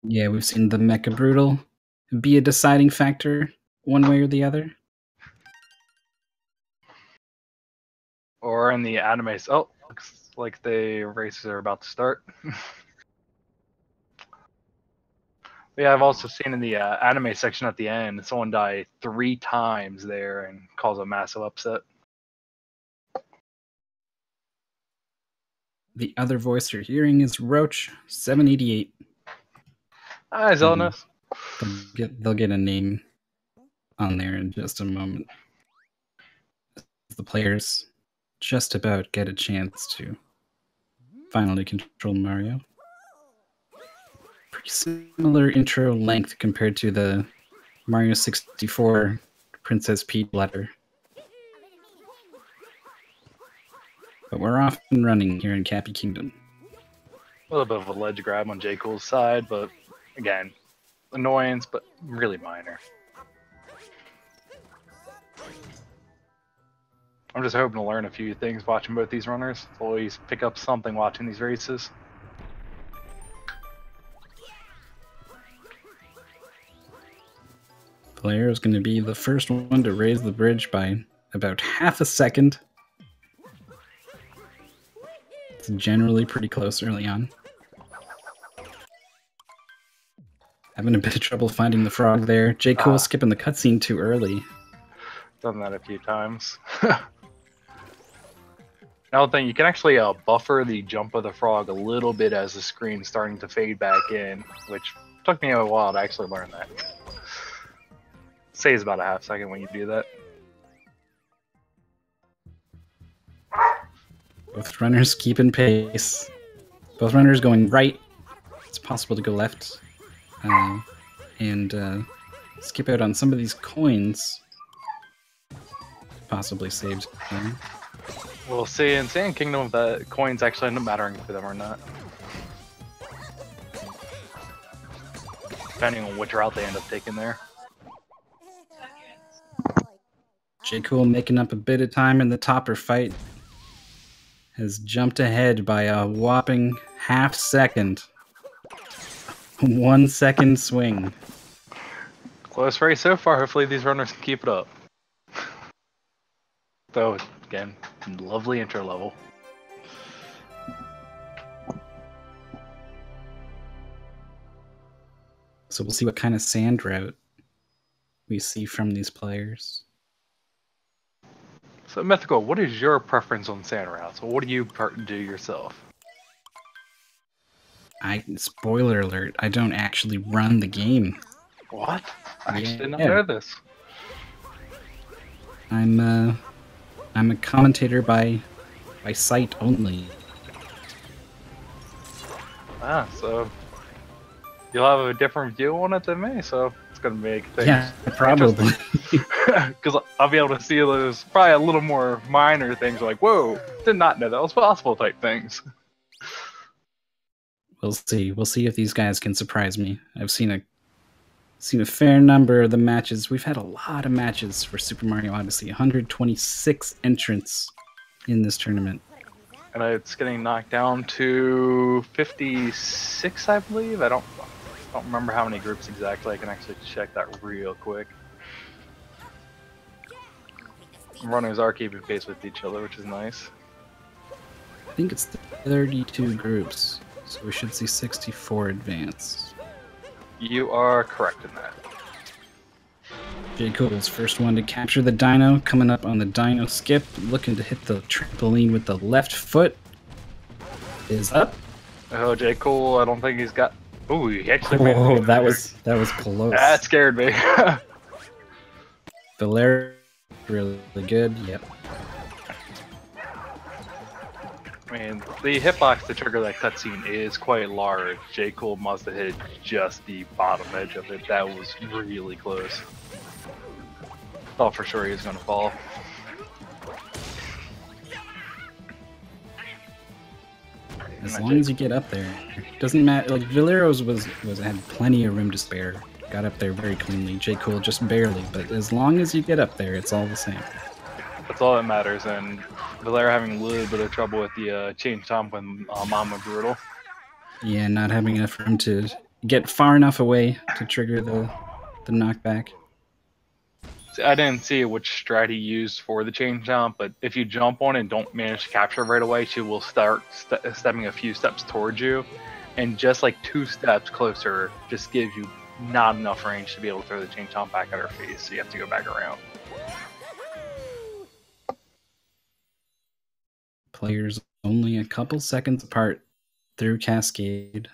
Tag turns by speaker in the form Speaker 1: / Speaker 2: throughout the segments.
Speaker 1: Yeah, we've seen the Mecha Brutal be a deciding factor one way or the other.
Speaker 2: Or in the anime. Oh, looks like the races are about to start. Yeah, I've also seen in the anime section at the end, someone die 3 times there and cause a massive upset.
Speaker 1: The other voice you're hearing is Roach 788.
Speaker 2: Hi, Zelnus.
Speaker 1: They'll get a name on there in just a moment. The players just about get a chance to finally control Mario. Pretty similar intro length compared to the Mario 64 Princess Peach letter. But we're off and running here in Cappy Kingdom.
Speaker 2: A little bit of a ledge grab on jcool's side, but again, annoyance, but really minor. I'm just hoping to learn a few things watching both these runners. Always pick up something watching these races.
Speaker 1: Velero is going to be the first one to raise the bridge by about half a second. It's generally pretty close early on. Having a bit of trouble finding the frog there. jcool skipping the cutscene too early.
Speaker 2: Done that a few times. Another thing, you can actually buffer the jump of the frog a little bit as the screen's starting to fade back in, which took me a while to actually learn that. Saves about a half second when you do that.
Speaker 1: Both runners keeping pace. Both runners going right. It's possible to go left. And skip out on some of these coins. Possibly saved them.
Speaker 2: We'll see in Sand Kingdom if the coins actually end up mattering for them or not. Depending on which route they end up taking there.
Speaker 1: jcool making up a bit of time in the topper fight. Has jumped ahead by a whopping half second. 1 second swing.
Speaker 2: Close race so far. Hopefully these runners can keep it up. Though, again, lovely intro level.
Speaker 1: So we'll see what kind of sand route we see from these players.
Speaker 2: So, Mythical, what is your preference on sand routes? What do you do yourself?
Speaker 1: Spoiler alert, I don't actually run the game.
Speaker 2: What? I actually did not know this.
Speaker 1: I'm a commentator by sight only.
Speaker 2: Ah, so you'll have a different view on it than me, so it's gonna make things
Speaker 1: probably.
Speaker 2: Because I'll be able to see those probably a little more minor things like, whoa, did not know that was possible type things.
Speaker 1: We'll see. We'll see if these guys can surprise me. I've seen a fair number of the matches. We've had a lot of matches for Super Mario Odyssey. 126 entrants in this tournament.
Speaker 2: And it's getting knocked down to 56, I believe. I don't remember how many groups exactly. I can actually check that real quick. Runners are keeping pace with each other, which is nice.
Speaker 1: I think it's 32 groups, so we should see 64 advance.
Speaker 2: You are correct in that.
Speaker 1: jcool's first one to capture the dino, coming up on the dino skip, looking to hit the trampoline with the left foot. Is up.
Speaker 2: Oh, jcool, I don't think he's got. Ooh, he actually.
Speaker 1: Oh, that was close.
Speaker 2: That scared me.
Speaker 1: Velero, really good. Yep.
Speaker 2: I mean, the hitbox to trigger that cutscene is quite large. jcool must have hit just the bottom edge of it. That was really close. Thought for sure he was going to fall.
Speaker 1: As long as you get up there, doesn't matter. Like Velero's had plenty of room to spare. Got up there very cleanly. jcool just barely, but as long as you get up there, it's all the same.
Speaker 2: That's all that matters, and Velero having a little bit of trouble with the change time when Mama Brutal.
Speaker 1: Yeah, not having enough room to get far enough away to trigger the knockback.
Speaker 2: I didn't see which strat he used for the chain jump, but if you jump on it and don't manage to capture it right away, she will start stepping a few steps towards you, and just like 2 steps closer just gives you not enough range to be able to throw the chain jump back at her face, so you have to go back around.
Speaker 1: Players only a couple seconds apart through Cascade.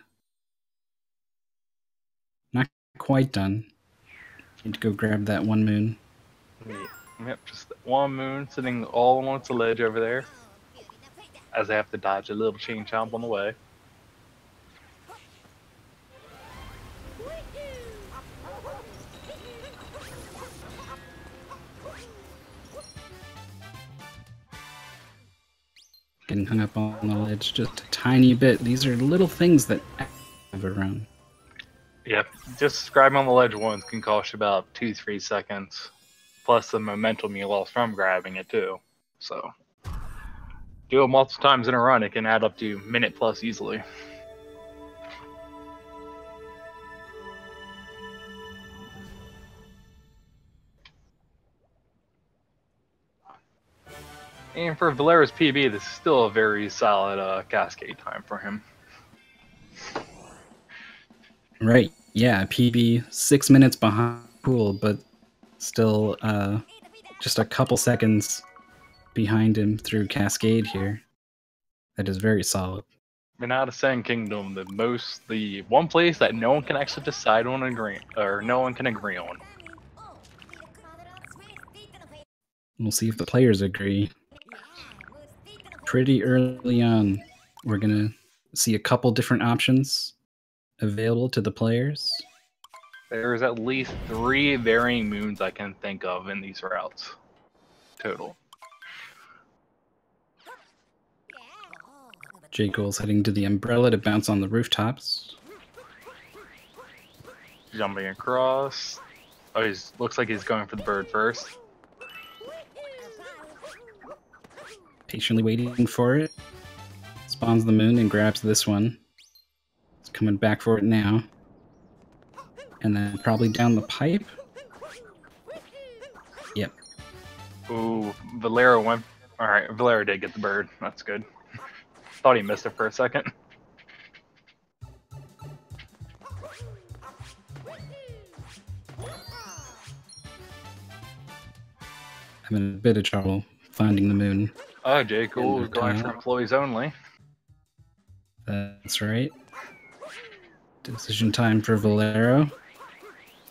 Speaker 1: Not quite done. Need to go grab that one moon.
Speaker 2: Yep, just one moon sitting all on its ledge over there, as I have to dodge a little chain chomp on the way.
Speaker 1: Getting hung up on the ledge just a tiny bit. These are little things that have around.
Speaker 2: Yep, just grabbing on the ledge once can cost you about 2-3 seconds, plus the momentum you lost from grabbing it too. So, do it multiple times in a run, it can add up to minute plus easily. And for Velero's PB, this is still a very solid cascade time for him.
Speaker 1: Right, yeah, PB 6 minutes behind Cool, but still just a couple seconds behind him through Cascade here. That is very solid.
Speaker 2: And out of Sand Kingdom, the one place that no one can actually decide on no one can agree on.
Speaker 1: We'll see if the players agree. Pretty early on, we're gonna see a couple different options available to the players.
Speaker 2: There's at least 3 varying moons I can think of in these routes total.
Speaker 1: jcool's heading to the umbrella to bounce on the rooftops.
Speaker 2: Jumping across. Oh, looks like he's going for the bird first.
Speaker 1: Patiently waiting for it. Spawns the moon and grabs this one. He's coming back for it now. And then probably down the pipe. Yep.
Speaker 2: Ooh, Velero went. Alright, Velero did get the bird. That's good. Thought he missed it for a second.
Speaker 1: Having a bit of trouble finding the moon.
Speaker 2: Oh, jcool is going for employees only.
Speaker 1: That's right. Decision time for Velero.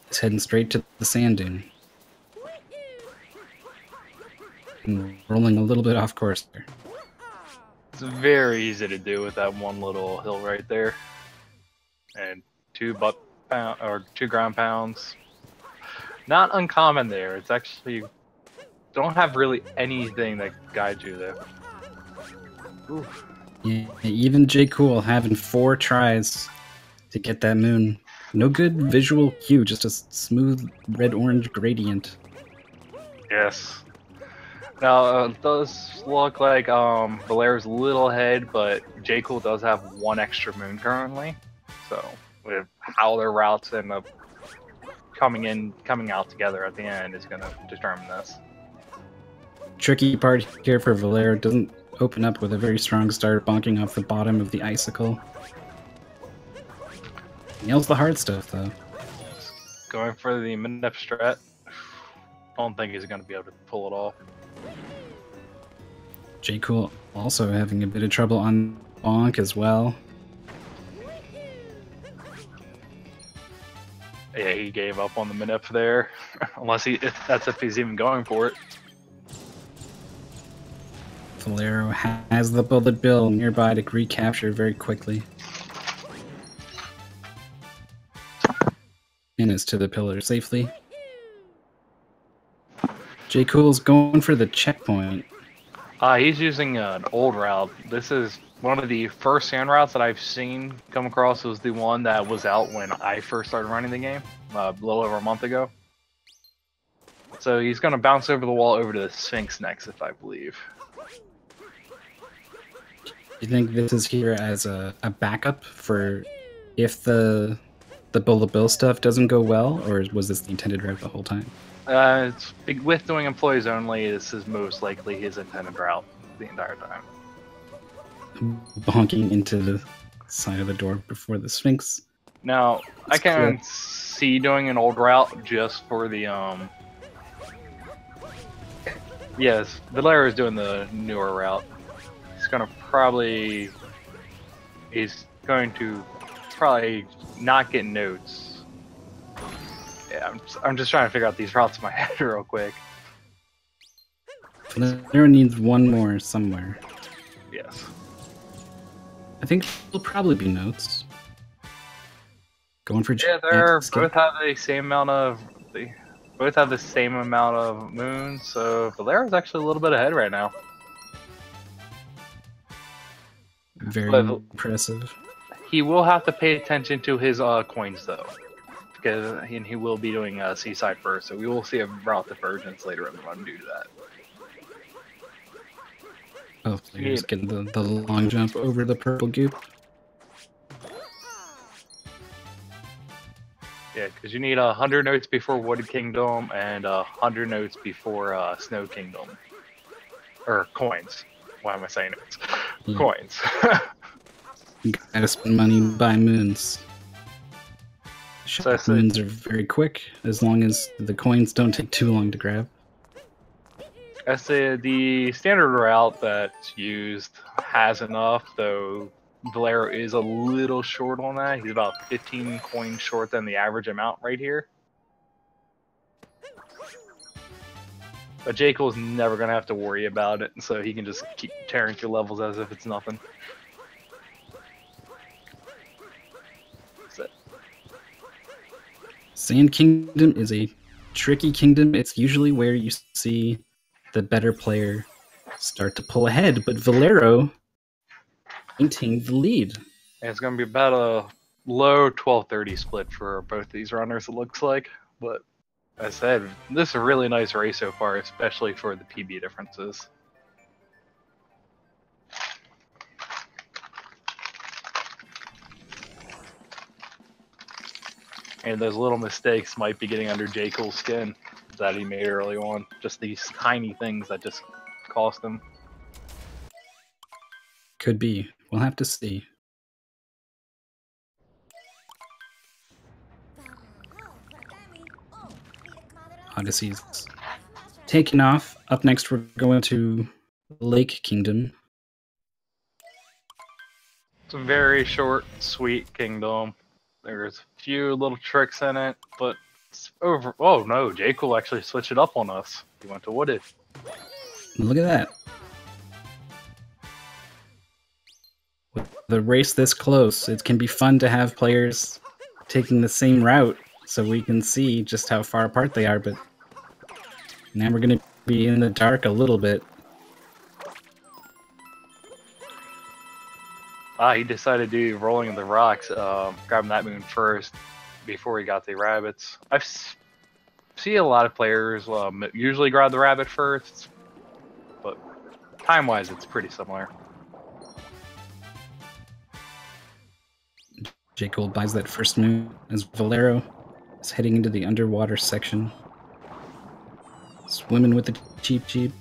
Speaker 1: He's heading straight to the sand dune. And rolling a little bit off course there.
Speaker 2: It's very easy to do with that one little hill right there. And 2 ground pounds. Not uncommon there. It's actually don't have really anything that guides you there. Oof.
Speaker 1: Yeah, even jcool having 4 tries to get that moon. No good visual cue, just a smooth red-orange gradient.
Speaker 2: Yes. Now, it does look like Valero's a little ahead, but jcool does have 1 extra moon currently. So, with how their routes end up coming out together at the end is going to determine this.
Speaker 1: Tricky part here for Velero, doesn't open up with a very strong start, bonking off the bottom of the icicle. Nails the hard stuff, though.
Speaker 2: Going for the mid-up strat. Don't think he's going to be able to pull it off.
Speaker 1: jcool also having a bit of trouble on bonk as well.
Speaker 2: Yeah, he gave up on the mid-up there. Unless if he's even going for it.
Speaker 1: Velero has the bullet bill nearby to recapture very quickly. And is to the pillar safely. jcool's going for the checkpoint.
Speaker 2: He's using an old route. This is one of the first sand routes that I've seen come across. It was the one that was out when I first started running the game, a little over a month ago. So he's going to bounce over the wall over to the Sphinx next, if I believe.
Speaker 1: Do you think this is here as a backup for if the the Bullet Bill stuff doesn't go well, or was this the intended route the whole time?
Speaker 2: It's with doing employees only. This is most likely his intended route the entire time.
Speaker 1: Bonking into the side of the door before the Sphinx.
Speaker 2: Now, I can see doing an old route just for the Yes, Velero is doing the newer route. He's going to probably not get notes. Yeah, I'm just trying to figure out these routes in my head real quick.
Speaker 1: Velero needs one more somewhere.
Speaker 2: Yes.
Speaker 1: I think it'll probably be notes. Going for
Speaker 2: yeah, they're both have the same amount of moons, so Valero's actually a little bit ahead right now.
Speaker 1: Very impressive.
Speaker 2: He will have to pay attention to his coins though, because he will be doing Seaside first, so we will see a route divergence later in the run due to that.
Speaker 1: Oh, players getting the long jump over the purple goop.
Speaker 2: Yeah, because you need 100 notes before Wooded Kingdom and 100 notes before Snow Kingdom. Or coins. Why am I saying notes? Yeah. Coins.
Speaker 1: You gotta spend money, buy moons. Moons are very quick, as long as the coins don't take too long to grab.
Speaker 2: I say the standard route that's used has enough, though Velero is a little short on that. He's about 15 coins short than the average amount right here. But jcool's never going to have to worry about it, so he can just keep tearing through levels as if it's nothing. That's it.
Speaker 1: Sand Kingdom is a tricky kingdom. It's usually where you see the better player start to pull ahead, but Velero maintained the lead.
Speaker 2: And it's going to be about a low 12-30 split for both these runners, it looks like. But as I said, this is a really nice race so far, especially for the PB differences. And those little mistakes might be getting under jcool's skin that he made early on. Just these tiny things that just cost him.
Speaker 1: Could be. We'll have to see. Odyssey's taking off. Up next, we're going to Lake Kingdom.
Speaker 2: It's a very short, sweet kingdom. There's a few little tricks in it, but it's over. Oh no, jcool actually switched it up on us. He went to Wooded.
Speaker 1: Look at that. With the race this close, it can be fun to have players taking the same route so we can see just how far apart they are, but now we're going to be in the dark a little bit.
Speaker 2: He decided to do rolling in the rocks, grabbing that moon first before he got the rabbits. I've seen a lot of players usually grab the rabbit first, but time-wise it's pretty similar.
Speaker 1: jcool buys that first moon as Velero is heading into the underwater section. Swimming with the cheap.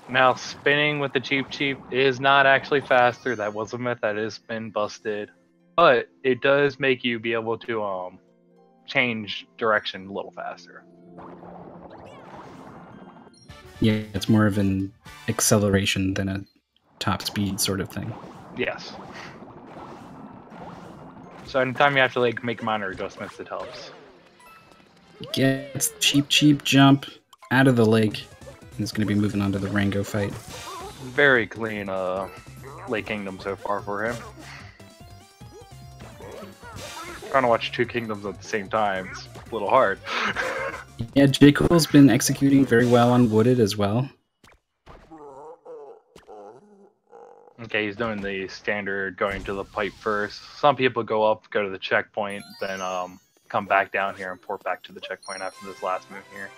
Speaker 2: Now, spinning with the cheap is not actually faster. That was a myth that has been busted. But it does make you be able to change direction a little faster.
Speaker 1: Yeah, it's more of an acceleration than a top speed sort of thing.
Speaker 2: Yes. So anytime you have to make minor adjustments, it helps.
Speaker 1: Gets cheap jump out of the lake. He's going to be moving on to the Rango fight.
Speaker 2: Very clean Lake Kingdom so far for him. Trying to watch two kingdoms at the same time is a little hard.
Speaker 1: Yeah, jcool's been executing very well on Wooded as well.
Speaker 2: Okay, he's doing the standard going to the pipe first. Some people go up, go to the checkpoint, then come back down here and port back to the checkpoint after this last move here.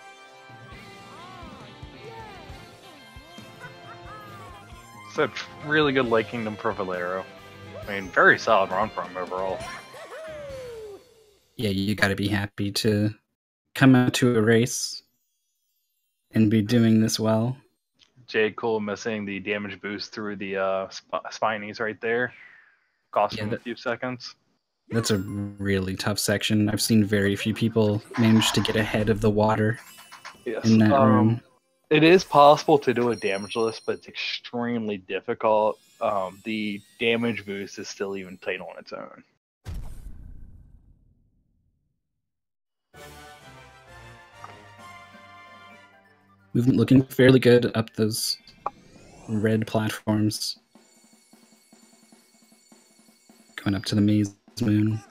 Speaker 2: It's a really good Lake Kingdom for Velero. I mean, very solid run from him overall.
Speaker 1: Yeah, you gotta be happy to come out to a race and be doing this well.
Speaker 2: jcool missing the damage boost through the spinies right there. Cost him a few seconds.
Speaker 1: That's a really tough section. I've seen very few people manage to get ahead of the water in that room.
Speaker 2: It is possible to do a damageless, but it's extremely difficult. The damage boost is still even tight on its own.
Speaker 1: Movement looking fairly good up those red platforms. Going up to the maze moon.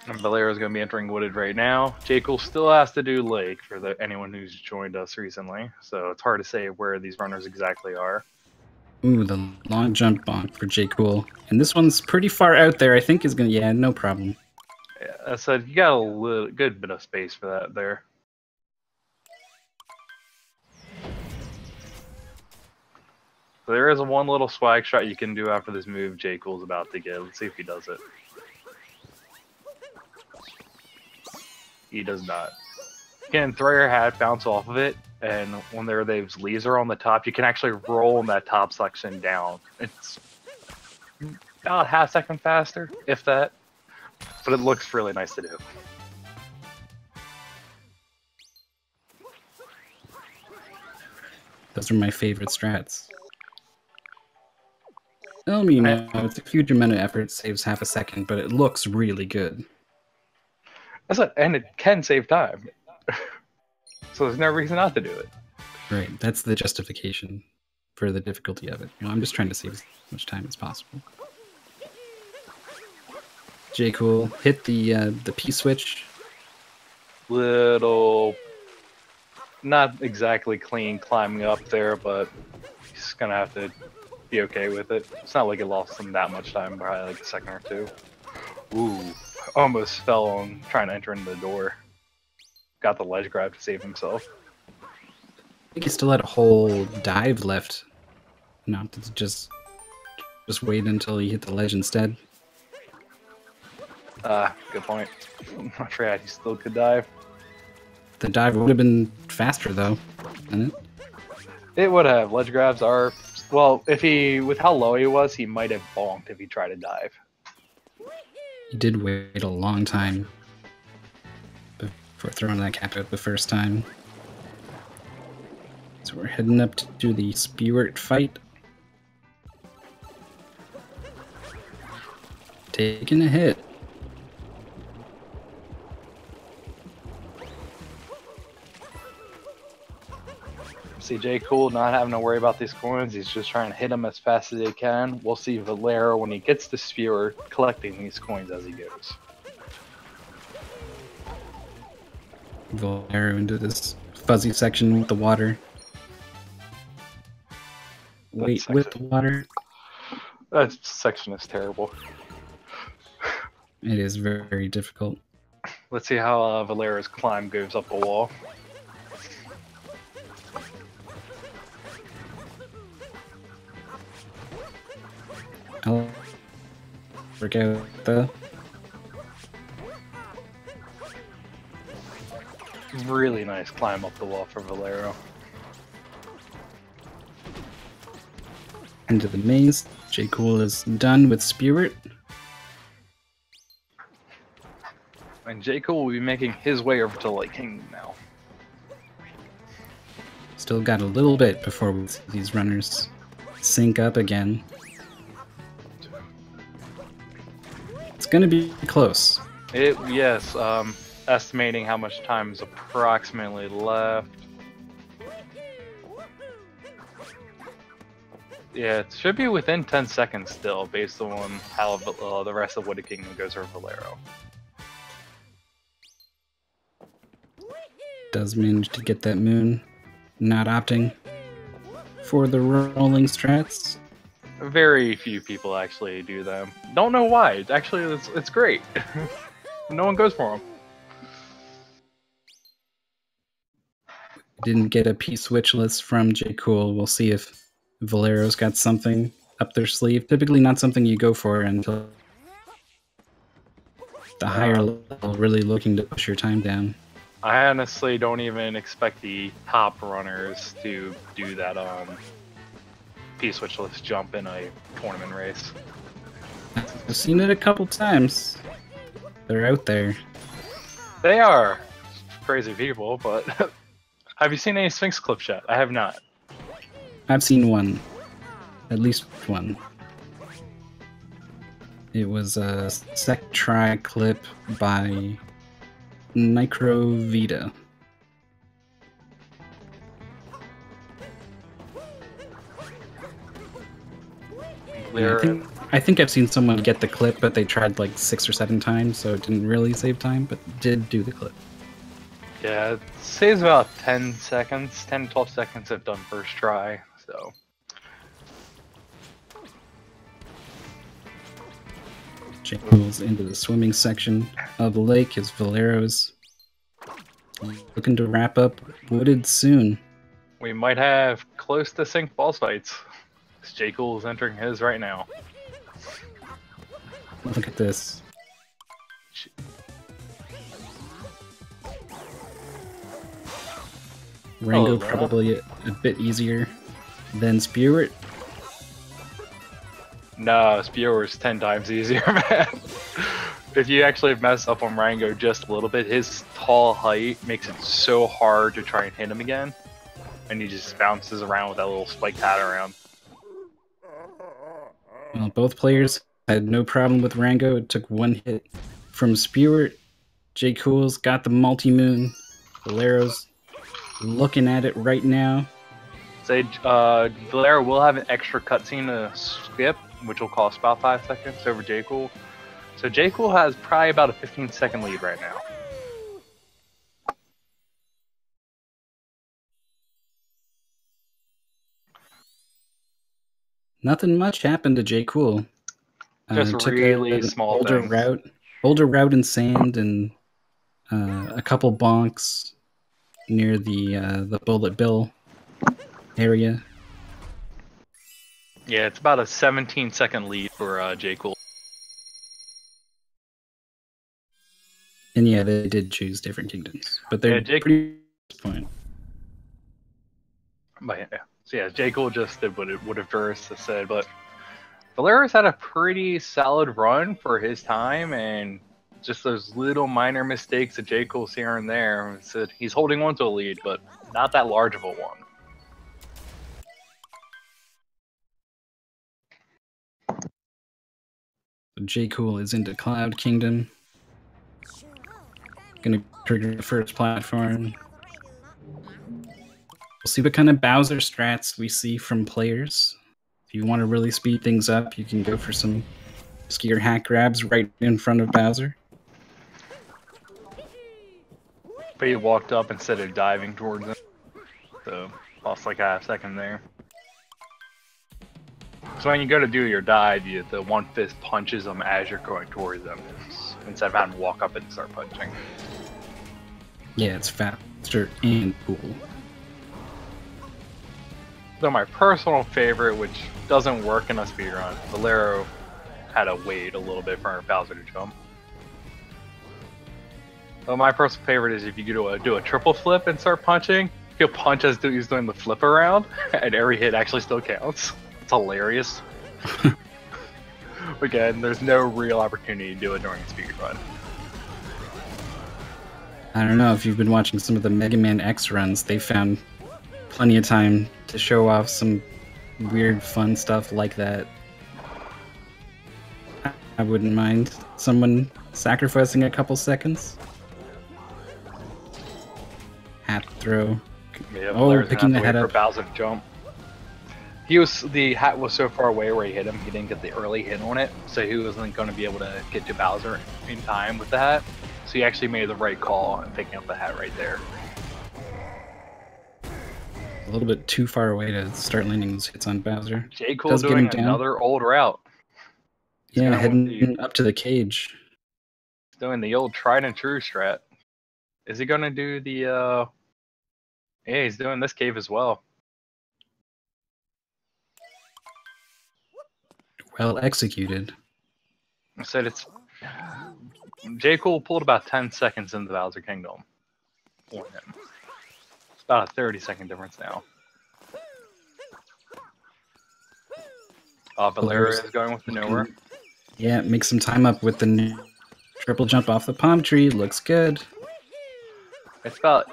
Speaker 2: And Velero is going to be entering Wooded right now. jcool still has to do Lake for anyone who's joined us recently, so it's hard to say where these runners exactly are.
Speaker 1: Ooh, the long jump bonk for jcool. And this one's pretty far out there. I think is going to... Yeah, no problem.
Speaker 2: Yeah, so you got a good bit of space for that there. So there is one little swag shot you can do after this move jcool's about to get. Let's see if he does it. He does not. You can throw your hat, bounce off of it, and when those leaves are on the top, you can actually roll that top section down. It's about half a second faster, if that. But it looks really nice to do.
Speaker 1: Those are my favorite strats. I mean, it's a huge amount of effort, saves half a second, but it looks really good.
Speaker 2: That's it, and it can save time. So there's no reason not to do it.
Speaker 1: Right, that's the justification for the difficulty of it. You know, I'm just trying to save as much time as possible. jcool, hit the P-switch.
Speaker 2: Little... Not exactly clean climbing up there, but he's gonna have to be okay with it. It's not like it lost him that much time, probably like a second or two. Ooh, almost fell on trying to enter into the door. Got the ledge grab to save himself.
Speaker 1: I think he still had a whole dive left. Not to just wait until he hit the ledge instead.
Speaker 2: Good point. I forgot he still could dive.
Speaker 1: The dive would have been faster though, wouldn't it?
Speaker 2: It would have. Ledge grabs are... Well, with how low he was, he might have bonked if he tried to dive.
Speaker 1: He did wait a long time before throwing that cap out the first time. So we're heading up to do the Spirit fight. Taking a hit.
Speaker 2: See jcool not having to worry about these coins. He's just trying to hit them as fast as he can. We'll see Velero when he gets the spear collecting these coins as he goes.
Speaker 1: Velero into this fuzzy section with the water. Wait with the water.
Speaker 2: That section is terrible.
Speaker 1: It is very, very difficult.
Speaker 2: Let's see how Valero's climb goes up the wall.
Speaker 1: I'll work out though.
Speaker 2: Really nice climb up the wall for Velero.
Speaker 1: Into the maze. jcool is done with Spirit.
Speaker 2: And jcool will be making his way over to Lake Kingdom now.
Speaker 1: Still got a little bit before we see these runners sync up again. It's gonna be close.
Speaker 2: Yes, estimating how much time is approximately left. Yeah, it should be within 10 seconds still, based on how the rest of Wooded Kingdom goes for Velero.
Speaker 1: Does manage to get that moon. Not opting for the rolling strats.
Speaker 2: Very few people actually do them. Don't know why. Actually, it's great. No one goes for them.
Speaker 1: Didn't get a P-switch list from jcool. We'll see if Valero's got something up their sleeve. Typically not something you go for until the higher level really looking to push your time down.
Speaker 2: I honestly don't even expect the top runners to do that P-switchless jump in a tournament race.
Speaker 1: I've seen it a couple times. They're out there.
Speaker 2: They are crazy people, but have you seen any Sphinx clips yet? I have not.
Speaker 1: I've seen one. At least one. It was a sec try clip by Microvita. Yeah, I think I've seen someone get the clip, but they tried like 6 or 7 times, so it didn't really save time, but did do the clip.
Speaker 2: Yeah, it saves about 10 seconds, 10 to 12 seconds if done first try, so.
Speaker 1: jcool's into the swimming section of the lake as Velero's looking to wrap up Wooded soon.
Speaker 2: We might have close to sync boss fights. jcool is entering his right now.
Speaker 1: Look at this. Rango probably a bit easier than Spewart.
Speaker 2: No, Spewer's 10 times easier, man. If you actually mess up on Rango just a little bit, his tall height makes it so hard to try and hit him again. And he just bounces around with that little spike hat around.
Speaker 1: Well, both players had no problem with Rango. It took one hit from Spewart. jcool's got the multi-moon. Velero's looking at it right now.
Speaker 2: Say, Velero will have an extra cutscene to skip, which will cost about 5 seconds over jcool. So jcool has probably about a 15-second lead right now.
Speaker 1: Nothing much happened to jcool.
Speaker 2: Just
Speaker 1: took
Speaker 2: really
Speaker 1: an
Speaker 2: small
Speaker 1: older
Speaker 2: things.
Speaker 1: route in sand, and a couple bonks near the Bullet Bill area.
Speaker 2: Yeah, it's about a 17-second lead for jcool.
Speaker 1: And yeah, they did choose different kingdoms, but they're pretty at this point.
Speaker 2: But yeah, so yeah, jcool just did what Verus said, but Valero's had a pretty solid run for his time, and just those little minor mistakes that jcool's here and there. Said he's holding on to a lead, but not that large of a one.
Speaker 1: jcool is into Cloud Kingdom. Gonna trigger the first platform. We'll see what kind of Bowser strats we see from players. If you want to really speed things up, you can go for some skier hack grabs right in front of Bowser.
Speaker 2: But he walked up instead of diving towards him, so lost like half a second there. So when you go to do your dive, the one fist punches them as you're going towards them, instead of having to walk up and start punching.
Speaker 1: Yeah, it's faster and cool.
Speaker 2: So my personal favorite, which doesn't work in a speedrun, Velero had to wait a little bit for Bowser to jump. So my personal favorite is if you do a triple flip and start punching, he'll punch as he's doing the flip around, and every hit actually still counts. It's hilarious. Again, there's no real opportunity to do it during a speedrun.
Speaker 1: I don't know if you've been watching some of the Mega Man X runs, they found plenty of time to show off some weird, fun stuff like that. I wouldn't mind someone sacrificing a couple seconds. Hat throw.
Speaker 2: Yeah,
Speaker 1: picking the head up.
Speaker 2: For Bowser to jump. The hat was so far away where he hit him, he didn't get the early hit on it, so he wasn't going to be able to get to Bowser in time with the hat. So he actually made the right call in picking up the hat right there.
Speaker 1: A little bit too far away to start landing those hits on Bowser.
Speaker 2: jcool doing another old route.
Speaker 1: Yeah, heading up to the cage.
Speaker 2: He's doing the old tried and true strat. Is he going to do the... Yeah, he's doing this cave as well.
Speaker 1: Well executed.
Speaker 2: I said it's... jcool pulled about 10 seconds in the Bowser Kingdom for him. It's about a 30-second difference now. Velero is going with the nowhere.
Speaker 1: Yeah, make some time up with the new triple jump off the palm tree. Looks good.
Speaker 2: It's about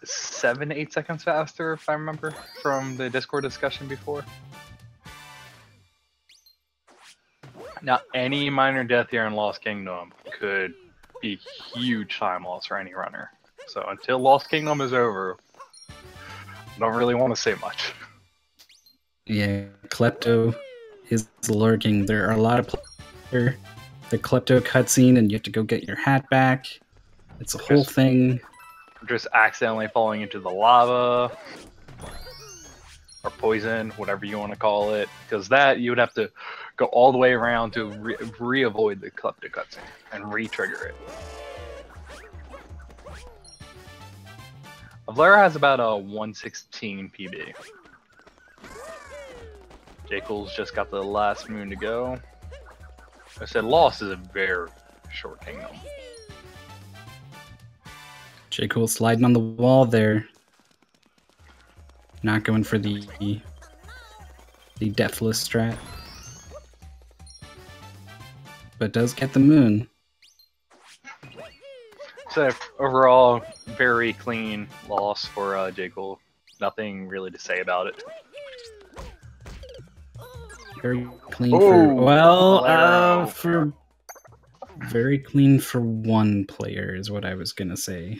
Speaker 2: 7 to 8 seconds faster, if I remember, from the Discord discussion before. Now, any minor death here in Lost Kingdom could be huge time loss for any runner. So until Lost Kingdom is over, I don't really want to say much.
Speaker 1: Yeah, Klepto is lurking. There are a lot of players. The Klepto cutscene, and you have to go get your hat back. It's a whole thing.
Speaker 2: Just accidentally falling into the lava or poison, whatever you want to call it, because that you would have to go all the way around to re-avoid the Klepto cutscene and re-trigger it. Velero has about a 116 PB. jcool's just got the last moon to go. I said Lost is a very short kingdom.
Speaker 1: jcool sliding on the wall there. Not going for the deathless strat. But does get the moon.
Speaker 2: So overall, very clean loss for jcool. Nothing really to say about it.
Speaker 1: Very clean for very clean for one player is what I was gonna say.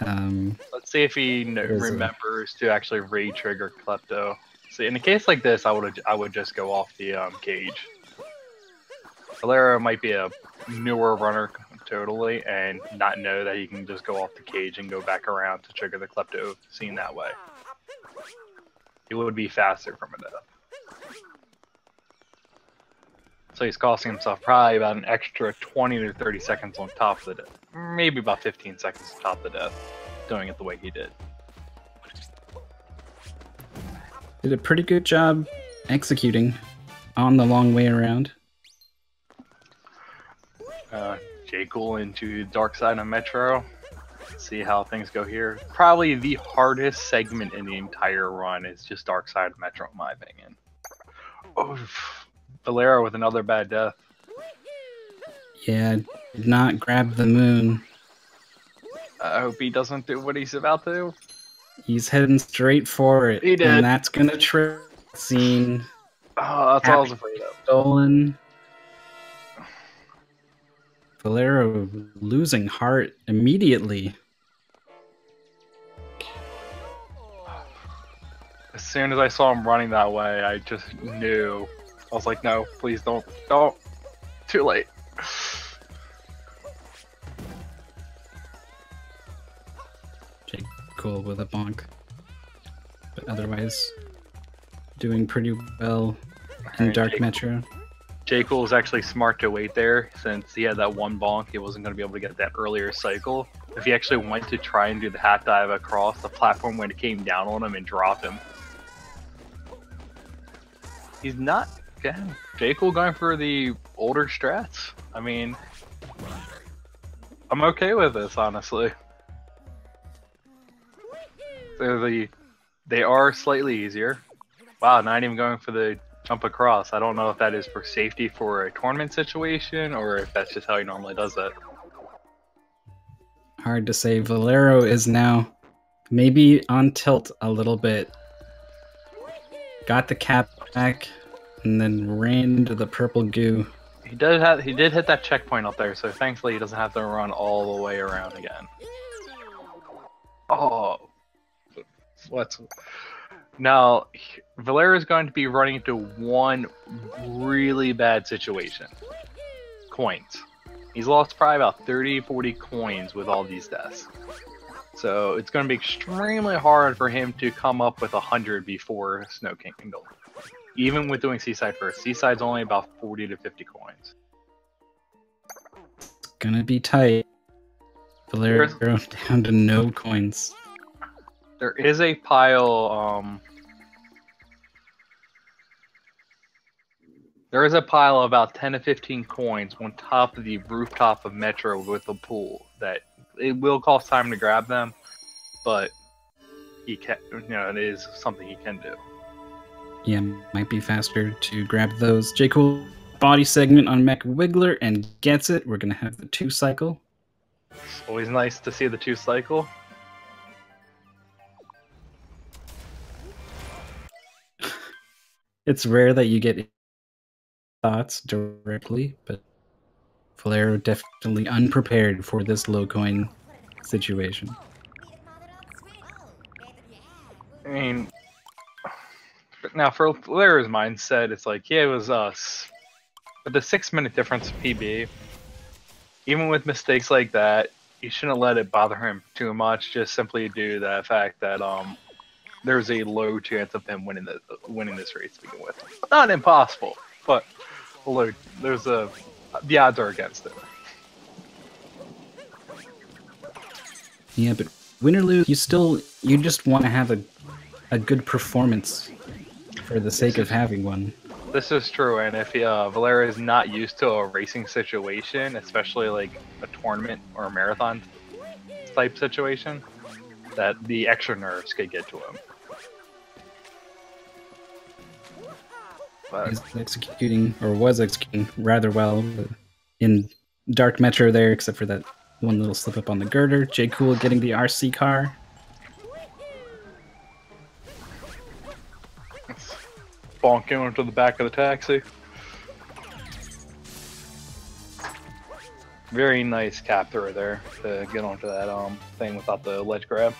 Speaker 2: Let's see if he remembers to actually re-trigger Klepto. See, in a case like this, I would just go off the cage. Velero might be a newer runner totally, and not know that he can just go off the cage and go back around to trigger the Klepto scene that way. It would be faster from a death. So he's costing himself probably about an extra 20 to 30 seconds on top of the death. Maybe about 15 seconds on top of the death, doing it the way he did.
Speaker 1: Did a pretty good job executing on the long way around.
Speaker 2: jcool into Dark Side of Metro. Let's see how things go here. Probably the hardest segment in the entire run is just Dark Side of Metro, in my opinion. Oof. Velero with another bad death.
Speaker 1: Yeah, did not grab the moon.
Speaker 2: I hope he doesn't do what he's about to do.
Speaker 1: He's heading straight for it.
Speaker 2: He did.
Speaker 1: And that's gonna trigger scene.
Speaker 2: Oh, that's all I was afraid of.
Speaker 1: Stolen. Velero losing heart immediately.
Speaker 2: As soon as I saw him running that way, I just knew. I was like, no, please don't. Don't. Too late.
Speaker 1: jcool with a bonk. But otherwise, doing pretty well in Dark Metro.
Speaker 2: jcool is actually smart to wait there, since he had that one bonk, he wasn't going to be able to get that earlier cycle. If he actually went to try and do the hat dive across the platform when it came down on him and dropped him. He's not, again, jcool going for the older strats. I mean, I'm okay with this, honestly. They are slightly easier. Wow, not even going for the jump across. I don't know if that is for safety for a tournament situation or if that's just how he normally does that.
Speaker 1: Hard to say. Velero is now maybe on tilt a little bit. Got the cap back and then ran into the purple goo.
Speaker 2: He did hit that checkpoint up there, so thankfully he doesn't have to run all the way around again. Oh, now Velero is going to be running into one really bad situation. Coins. He's lost probably about 30-40 coins with all these deaths. So it's going to be extremely hard for him to come up with 100 before Snow Kingdom. Even with doing Seaside first. Seaside's only about 40 to 50 coins.
Speaker 1: It's gonna be tight. Velero down to no coins.
Speaker 2: There is a pile, There is a pile of about 10 to 15 coins on top of the rooftop of Metro with the pool that it will cost time to grab them, but he can, it is something he can do.
Speaker 1: Yeah, might be faster to grab those. jcool body segment on Mech Wiggler and gets it. We're gonna have the 2 cycle.
Speaker 2: It's always nice to see the 2 cycle.
Speaker 1: It's rare that you get thoughts directly, but Velero definitely unprepared for this low coin situation.
Speaker 2: I mean, now for Valero's mindset, it's like, yeah, it was us. But the 6-minute difference of PB, even with mistakes like that, you shouldn't let it bother him too much, just simply due to the fact that there's a low chance of him winning this race to begin with. Not impossible, but low. The odds are against it.
Speaker 1: Yeah, but win or lose, you just want to have a good performance for the sake of having one.
Speaker 2: This is true, and if Velero is not used to a racing situation, especially like a tournament or a marathon type situation, that the extra nerves could get to him. But
Speaker 1: He's was executing rather well in Dark Metro there, except for that one little slip up on the girder. jcool getting the RC car.
Speaker 2: bonking into the back of the taxi. Very nice capture there to get onto that thing without the ledge grab.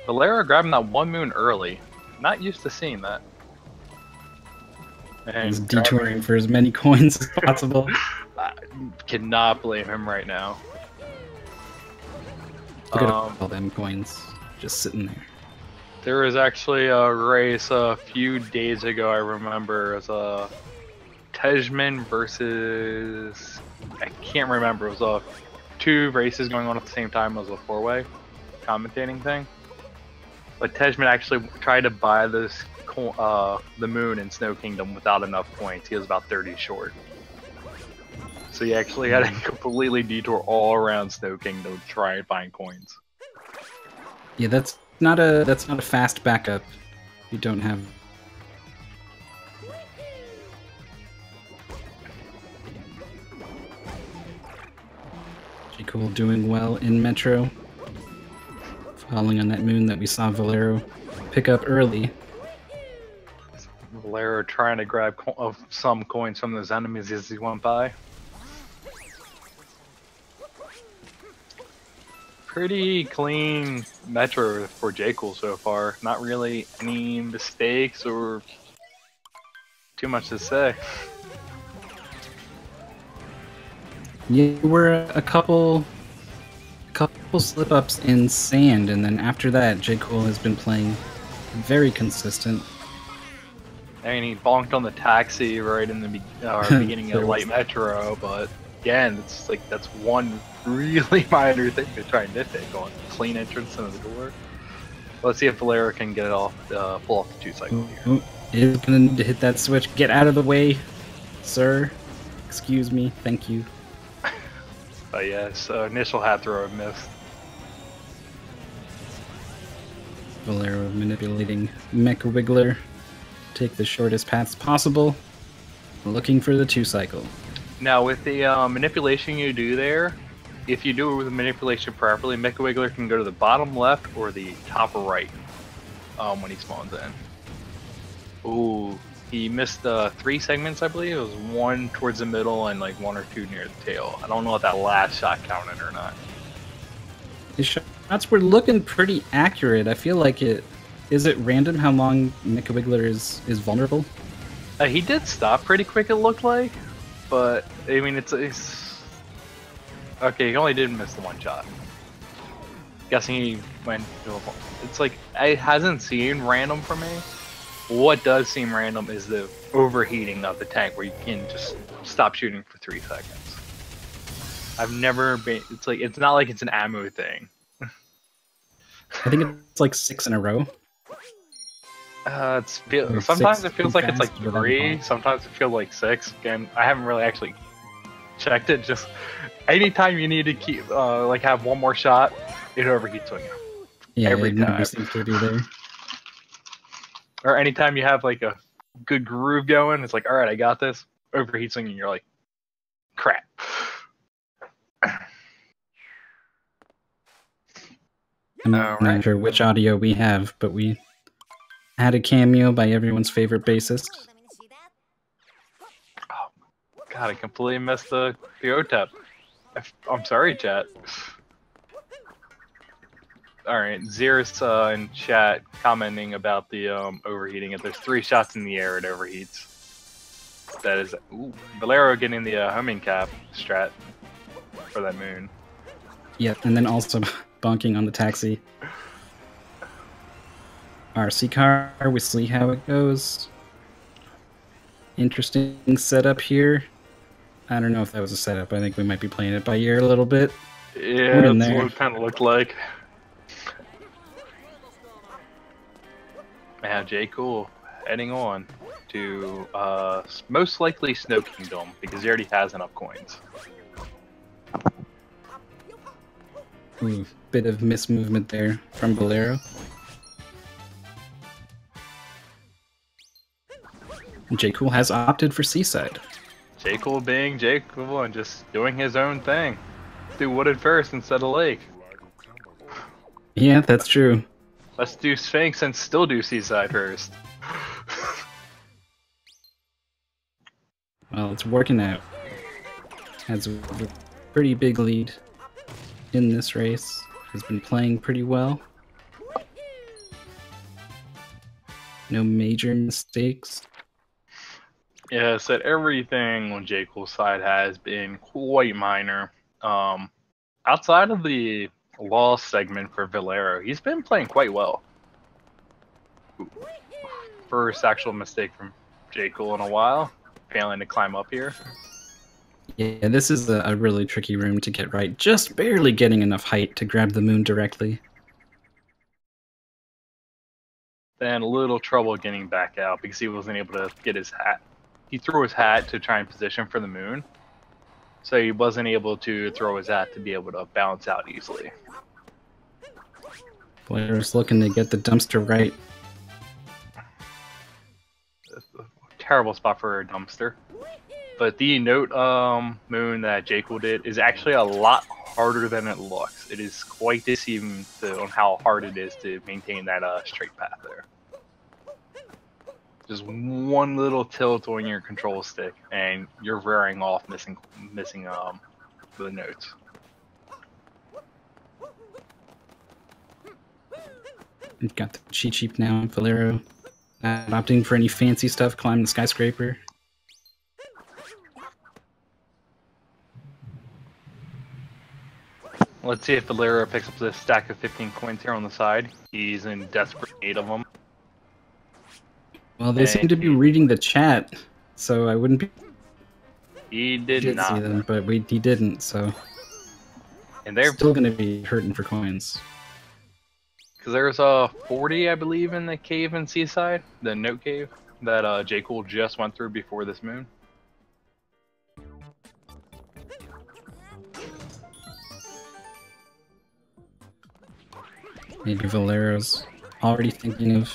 Speaker 2: Velero grabbing that 1 moon early. Not used to seeing that. And
Speaker 1: he's detouring for as many coins as possible.
Speaker 2: I cannot blame him right now.
Speaker 1: Look at all them coins just sitting there.
Speaker 2: There was actually a race a few days ago, I remember. It was Tejman versus... I can't remember. It was 2 races going on at the same time. It was a 4-way commentating thing. But Tejman actually tried to buy this the moon in Snow Kingdom without enough points. He was about 30 short. So he actually had to completely detour all around Snow Kingdom to try and find coins.
Speaker 1: Yeah, that's not a fast backup. You don't have. jcool doing well in Metro. Falling on that moon that we saw Velero pick up early.
Speaker 2: Velero trying to grab some coins from those enemies as he went by. Pretty clean Metro for jcool so far. Not really any mistakes or too much to say.
Speaker 1: Yeah, we're a couple slip-ups in sand, and then after that, jcool has been playing very consistent.
Speaker 2: And he bonked on the taxi right in the beginning of Light Metro, but again, it's like that's one really minor thing to try and nitpick on. Clean entrance into the door. Let's see if Velero can get it off, pull off the 2 cycle here.
Speaker 1: Is gonna need to hit that switch. Get out of the way, sir. Excuse me. Thank you.
Speaker 2: But yes, initial hat throw missed.
Speaker 1: Velero manipulating Mecha Wiggler. Take the shortest paths possible. Looking for the 2 cycle.
Speaker 2: Now with the manipulation you do there, if you do it with the manipulation properly, Mecha Wiggler can go to the bottom left or the top right when he spawns in. Ooh, he missed 3 segments, I believe. It was 1 towards the middle and like 1 or 2 near the tail. I don't know if that last shot counted or not.
Speaker 1: His shots were looking pretty accurate. I feel like it... Is it random how long Mecha Wiggler is vulnerable?
Speaker 2: He did stop pretty quick, it looked like. But, I mean, it's... Okay, he only did miss the 1 shot. Guessing he went to a... It's like, it hasn't seemed random for me. What does seem random is the overheating of the tank, where you can just stop shooting for 3 seconds. I've never been... It's like, it's not like it's an ammo thing.
Speaker 1: I think it's like 6 in a row.
Speaker 2: Sometimes it feels like it's like
Speaker 1: fast without
Speaker 2: 3.
Speaker 1: balls.
Speaker 2: Sometimes it feels like 6. Again, I haven't really actually checked it. Just anytime you need to keep like have one more shot, it overheats on you.
Speaker 1: Yeah,
Speaker 2: Every
Speaker 1: it never
Speaker 2: time.
Speaker 1: seems to be there.
Speaker 2: Or anytime you have like a good groove going, it's like, all right, I got this. Overheats on you, and you're like, crap.
Speaker 1: I'm not sure which audio we have, but we had a cameo by everyone's favorite bassist.
Speaker 2: Oh, God, I completely missed the OTEP. I'm sorry, chat. Alright, Xeris in chat commenting about the overheating. If there's 3 shots in the air, it overheats. That is... Ooh, Velero getting the homing cap strat for that moon.
Speaker 1: Yeah, and then also bonking on the taxi. RC car, we see how it goes. Interesting setup here. I don't know if that was a setup. I think we might be playing it by ear a little bit.
Speaker 2: Yeah, that's what it kind of looked like. Now, jcool heading on to most likely Snow Kingdom because he already has enough coins.
Speaker 1: Ooh, bit of mismovement there from Velero. jcool has opted for Seaside.
Speaker 2: jcool being jcool and just doing his own thing. Do Wooded first instead of Lake.
Speaker 1: Yeah, that's true.
Speaker 2: Let's do Sphinx and still do Seaside first.
Speaker 1: Well, it's working out. Has a pretty big lead in this race. Has been playing pretty well. No major mistakes.
Speaker 2: Yeah, said everything on jcool's side has been quite minor. Outside of the loss segment for Velero, he's been playing quite well. First actual mistake from jcool in a while, failing to climb up here.
Speaker 1: Yeah, this is a really tricky room to get right. Just barely getting enough height to grab the moon directly.
Speaker 2: Then a little trouble getting back out because he wasn't able to get his hat. He threw his hat to try and position for the moon, so he wasn't able to throw his hat to be able to bounce out easily.
Speaker 1: Velero's looking to get the dumpster right.
Speaker 2: Terrible spot for a dumpster. But the note moon that jcool did is actually a lot harder than it looks. It is quite deceiving on how hard it is to maintain that straight path there. Just one little tilt on your control stick, and you're rearing off, missing the notes.
Speaker 1: We've got the cheat sheep now. Velero not opting for any fancy stuff. Climb the skyscraper.
Speaker 2: Let's see if Velero picks up this stack of 15 coins here on the side. He's in desperate need of them.
Speaker 1: Well, they seem to be reading the chat, so I wouldn't be.
Speaker 2: He did not
Speaker 1: see them, but he didn't. So,
Speaker 2: and they're
Speaker 1: still going to be hurting for coins.
Speaker 2: Because there's a 40, I believe, in the cave in Seaside, the note cave that jcool just went through before this moon.
Speaker 1: Maybe Velero's already thinking of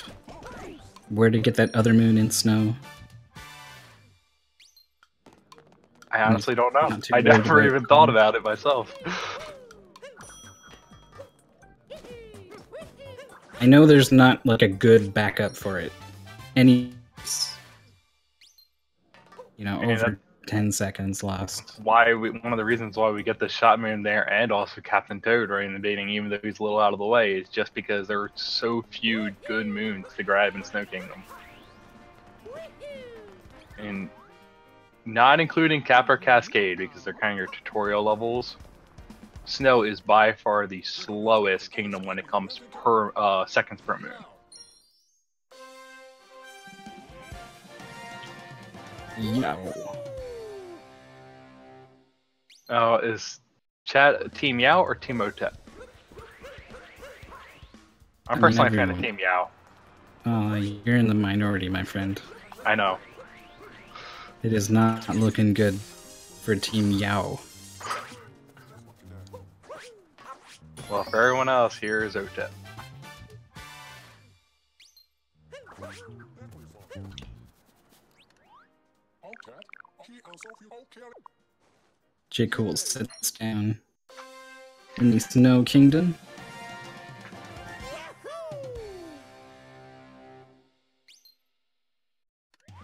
Speaker 1: where to get that other moon in snow.
Speaker 2: I honestly don't know. I never even thought about it myself.
Speaker 1: I know there's not like a good backup for it. Any, over 10 seconds lost.
Speaker 2: One of the reasons why we get the shot moon there and also Captain Toad right in the beginning, even though he's a little out of the way, is just because there are so few good moons to grab in Snow Kingdom. And not including Cap or Cascade, because they're kind of your tutorial levels. Snow is by far the slowest kingdom when it comes per seconds per moon.
Speaker 1: Yow.
Speaker 2: Is chat Team Yao or Team Otep? I'm personally a fan of Team Yao.
Speaker 1: You're in the minority, my friend.
Speaker 2: I know.
Speaker 1: It is not looking good for Team Yao.
Speaker 2: Well, for everyone else, here is Otep.
Speaker 1: jcool sits down in the Snow Kingdom.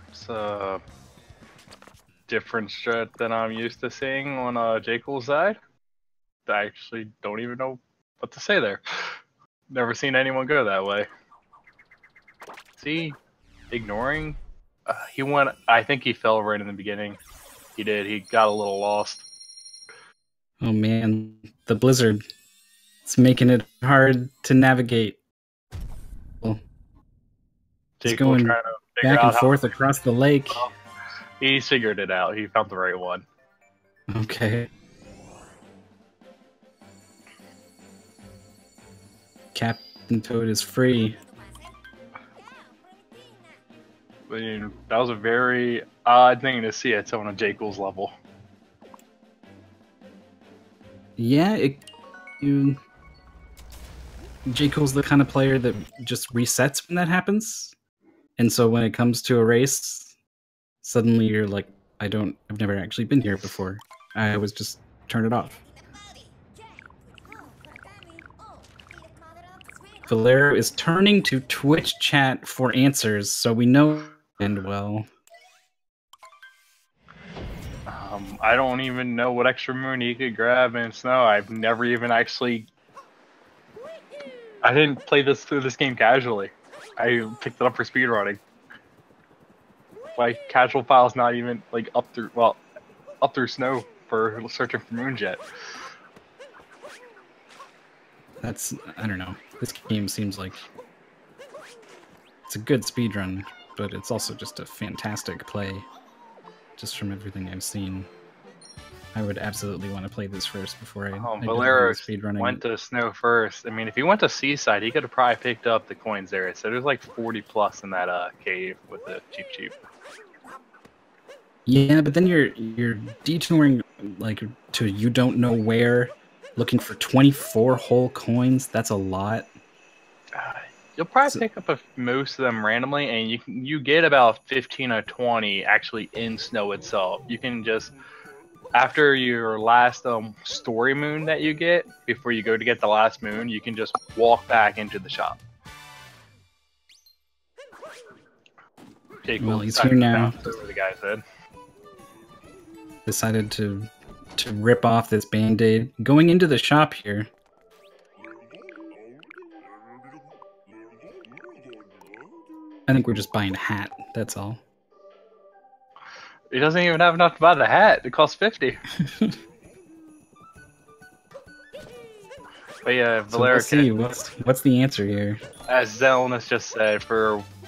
Speaker 2: It's a different strat than I'm used to seeing on jcool's side. I actually don't even know what to say there. Never seen anyone go that way. See, ignoring. He went. I think he fell right in the beginning. He did. He got a little lost.
Speaker 1: Oh man, the blizzard. It's making it hard to navigate. It's going
Speaker 2: trying to
Speaker 1: back and forth across the lake.
Speaker 2: He figured it out. He found the right one.
Speaker 1: Okay. Captain Toad is free.
Speaker 2: I mean, that was a very odd thing to see at someone on jcool's level.
Speaker 1: Yeah, jcool's the kind of player that just resets when that happens. And so when it comes to a race, suddenly you're like, I've never actually been here before. I always just turn it off. Velero is turning to Twitch chat for answers, so we know and well.
Speaker 2: I don't even know what extra moon he could grab in snow. I've never even actually. I didn't play through this game casually. I picked it up for speedrunning. My casual file's not even like up through snow for searching for moons yet.
Speaker 1: I don't know. This game seems like it's a good speedrun, but it's also just a fantastic play. Just from everything I've seen, I would absolutely want to play this first before I
Speaker 2: Velero
Speaker 1: speedrunning.
Speaker 2: Went to snow first. I mean, if he went to seaside, he could have probably picked up the coins there. So there's like 40 plus in that cave with the cheap.
Speaker 1: Yeah, but then you're detouring like to you don't know where, looking for 24 whole coins. That's a lot.
Speaker 2: You'll probably pick up most of them randomly, and you get about 15 or 20 actually in snow itself. You can just, after your last story moon that you get, before you go to get the last moon, you can just walk back into the shop.
Speaker 1: Well, he's here now.
Speaker 2: Over the guy's head.
Speaker 1: Decided to rip off this band-aid. Going into the shop here. I think we're just buying a hat, that's all.
Speaker 2: He doesn't even have enough to buy the hat. It costs 50. But yeah, Velero.
Speaker 1: So let's see, what's the answer here?
Speaker 2: As Zelnus just said,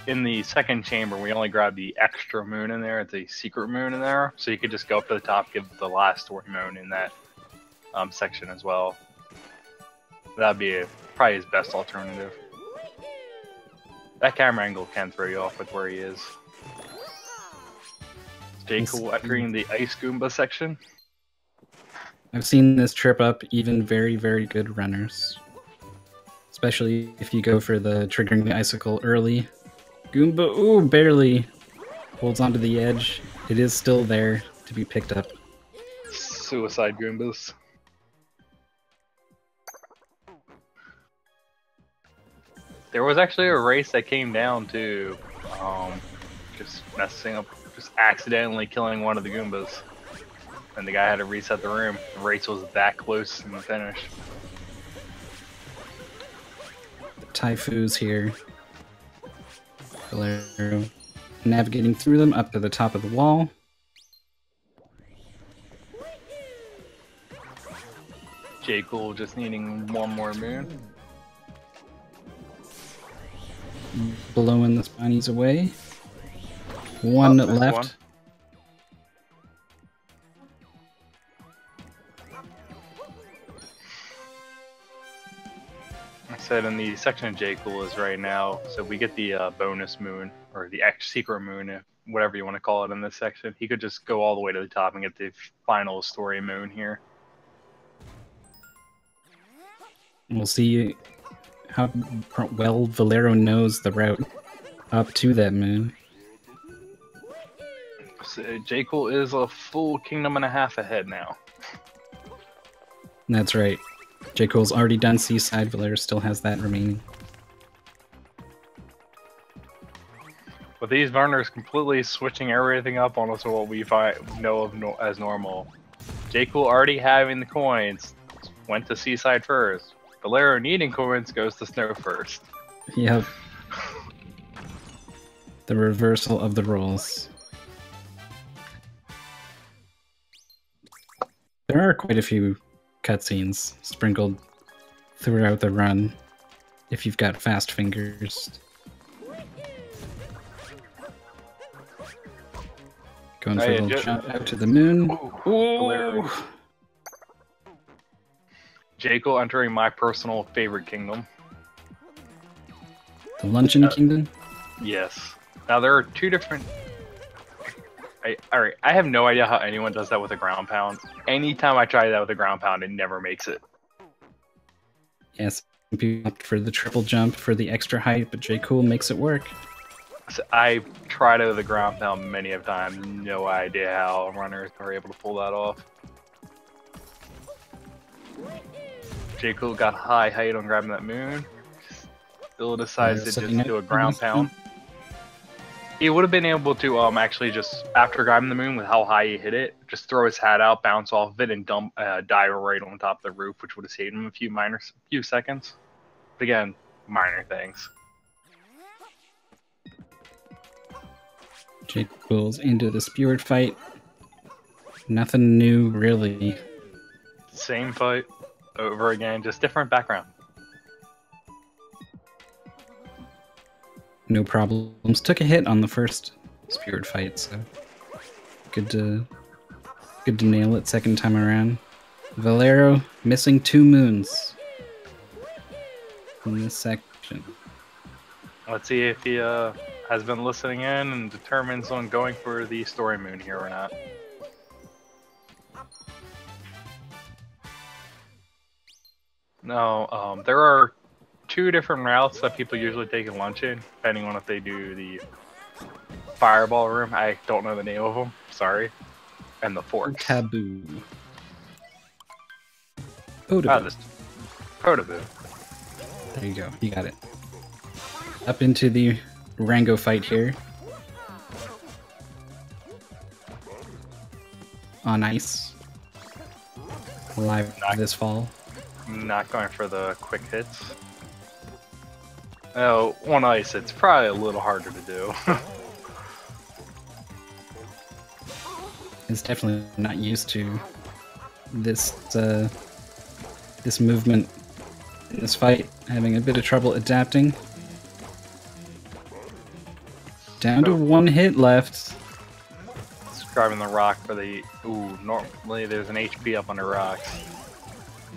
Speaker 2: in the second chamber, we only grabbed the extra moon in there. It's a secret moon in there. So you could just go up to the top, give the last story moon in that section as well. That'd be probably his best alternative. That camera angle can throw you off with where he is. jcool entering the Ice Goomba section.
Speaker 1: I've seen this trip up even very, very good runners. Especially if you go for the triggering the icicle early. Goomba, ooh, barely holds onto the edge. It is still there to be picked up.
Speaker 2: Suicide Goombas. There was actually a race that came down to just messing up, just accidentally killing one of the Goombas. And the guy had to reset the room. The race was that close in the finish.
Speaker 1: Taifu's here. Velero navigating through them up to the top of the wall.
Speaker 2: jcool just needing one more moon.
Speaker 1: Blowing the spinies away. One left.
Speaker 2: One. said in the section of jcool is right now, so we get the bonus moon, or the secret moon, whatever you want to call it in this section. He could just go all the way to the top and get the final story moon here.
Speaker 1: We'll see how well Velero knows the route up to that moon.
Speaker 2: So jcool is a full kingdom and a half ahead now.
Speaker 1: That's right. jcool's already done Seaside, Velero still has that remaining.
Speaker 2: But these runners completely switching everything up on us to what we know of as normal. jcool already having the coins went to Seaside first. Velero needing coins goes to Snow first.
Speaker 1: Yep. The reversal of the roles. There are quite a few cutscenes sprinkled throughout the run if you've got fast fingers. Going for a little jump out to the moon. Ooh.
Speaker 2: jcool entering my personal favorite kingdom.
Speaker 1: The Luncheon Kingdom?
Speaker 2: Yes. Now there are two different... Alright, I have no idea how anyone does that with a ground pound. Anytime I try that with a ground pound, it never makes it.
Speaker 1: Yes, people opt for the triple jump for the extra height, but jcool makes it work.
Speaker 2: So I tried it with a ground pound many a time. No idea how runners are able to pull that off. jcool got high height on grabbing that moon. Still decides to just do a ground pound. He would have been able to actually just, after grabbing the moon with how high he hit it, just throw his hat out, bounce off of it, and dive right on top of the roof, which would have saved him a few seconds. But again, minor things.
Speaker 1: jcool's into the Speward fight. Nothing new, really.
Speaker 2: Same fight over again, just different background.
Speaker 1: No problems. Took a hit on the first Speward fight, so good to nail it second time around. Velero missing 2 moons in this section.
Speaker 2: Let's see if he has been listening in and determines on going for the story moon here or not. No, there are 2 different routes that people usually take in Luncheon, depending on if they do the Fireball Room. I don't know the name of them, sorry. And the Forks.
Speaker 1: Taboo.
Speaker 2: Potaboo.
Speaker 1: There you go, you got it. Up into the Rango fight here. On ice. Live this fall.
Speaker 2: Not going for the quick hits. Oh, on ice, it's probably a little harder to do.
Speaker 1: Is definitely not used to this this movement in this fight, having a bit of trouble adapting. Down to 1 hit left.
Speaker 2: Grabbing the rock for the... Ooh, normally there's an HP up on the rocks.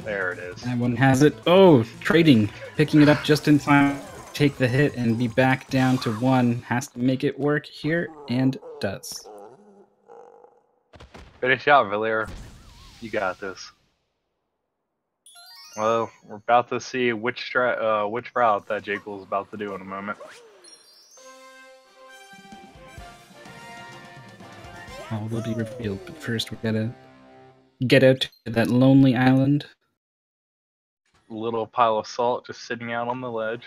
Speaker 2: There it is.
Speaker 1: That one has it. Oh, trading. Picking it up just in time. Take the hit and be back down to 1. Has to make it work here, and does.
Speaker 2: Finish out, Velero. You got this. Well, we're about to see which route that jcool is about to do in a moment.
Speaker 1: All will be revealed, but first we gotta get out to that lonely island.
Speaker 2: Little pile of salt just sitting out on the ledge.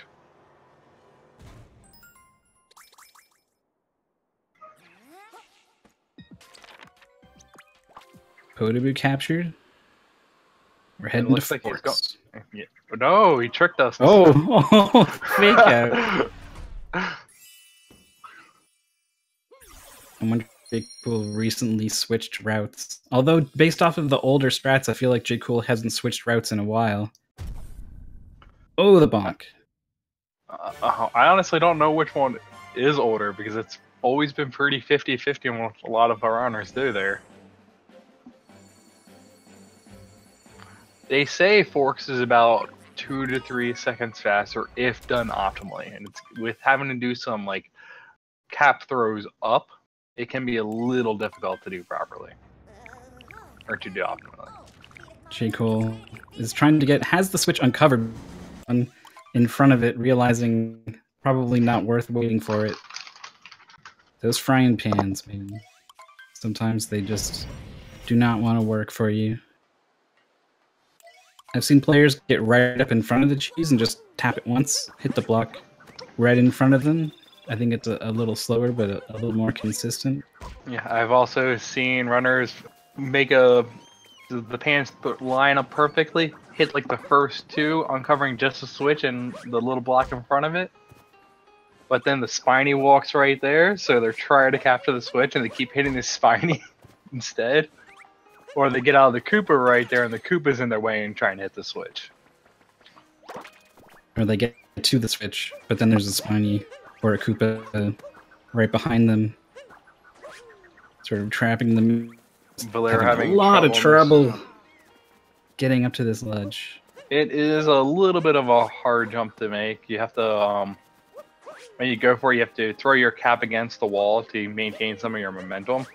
Speaker 1: Potaboo captured. We're heading to Forks.
Speaker 2: Yeah. No, he tricked us.
Speaker 1: Oh, fake out. I wonder if jcool recently switched routes. Although, based off of the older strats, I feel like jcool hasn't switched routes in a while. Oh, the bonk.
Speaker 2: I honestly don't know which one is older, because it's always been pretty 50-50 on what a lot of our runners do there. They say Forks is about 2 to 3 seconds faster if done optimally. And it's with having to do some like cap throws up, it can be a little difficult to do properly or to do optimally.
Speaker 1: jcool is trying to has the switch uncovered in front of it, realizing probably not worth waiting for it. Those frying pans, man. Sometimes they just do not want to work for you. I've seen players get right up in front of the cheese and just tap it once, hit the block right in front of them. I think it's a little slower, but a little more consistent.
Speaker 2: Yeah, I've also seen runners make the pans line up perfectly, hit like the first two, uncovering just the switch and the little block in front of it. But then the spiny walks right there, so they're trying to capture the switch and they keep hitting the spiny instead. Or they get out of the Koopa right there and the Koopa's in their way and trying to hit the switch.
Speaker 1: Or they get to the switch, but then there's a spiny or a Koopa right behind them, sort of trapping them.
Speaker 2: Velero having
Speaker 1: a lot of trouble getting up to this ledge.
Speaker 2: It is a little bit of a hard jump to make. You have to, when you go for it, you have to throw your cap against the wall to maintain some of your momentum,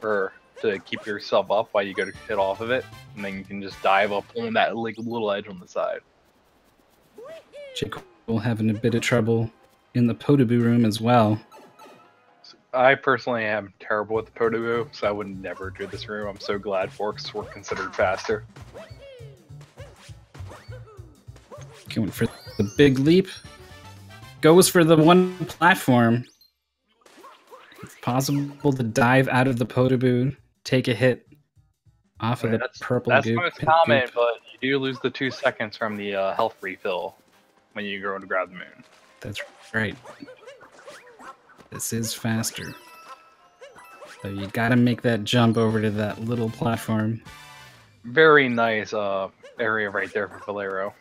Speaker 2: or to keep yourself up while you go to hit off of it, and then you can just dive up on that like little edge on the side.
Speaker 1: jcool having a bit of trouble in the Podoboo room as well.
Speaker 2: I personally am terrible with the Podoboo, so I would never do this room. I'm so glad forks were considered faster.
Speaker 1: Going for the big leap. Goes for the one platform. It's possible to dive out of the Podoboo, take a hit off of the purple goop.
Speaker 2: That's most common, but you do lose the 2 seconds from the health refill when you go to grab the moon.
Speaker 1: That's right. This is faster. So you gotta make that jump over to that little platform.
Speaker 2: Very nice area right there for Velero.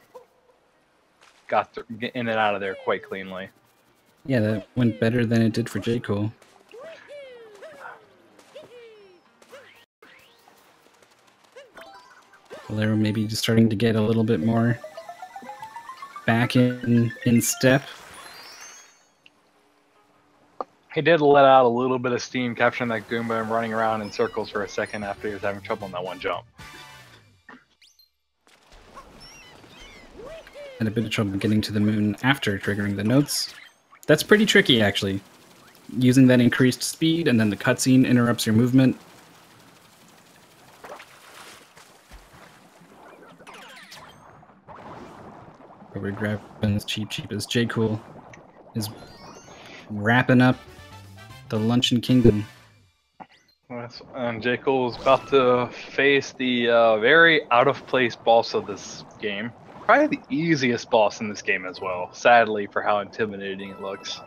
Speaker 2: Got to get in and out of there quite cleanly.
Speaker 1: Yeah, that went better than it did for jcool. Velero maybe just starting to get a little bit more back in step.
Speaker 2: He did let out a little bit of steam capturing that Goomba and running around in circles for a second after he was having trouble on that one jump.
Speaker 1: Had a bit of trouble getting to the moon after triggering the notes. That's pretty tricky, actually. Using that increased speed, and then the cutscene interrupts your movement. But we're grabbing this cheap as jcool is wrapping up the Luncheon Kingdom.
Speaker 2: And jcool is about to face the very out-of-place boss of this game. Probably the easiest boss in this game as well, sadly, for how intimidating it looks.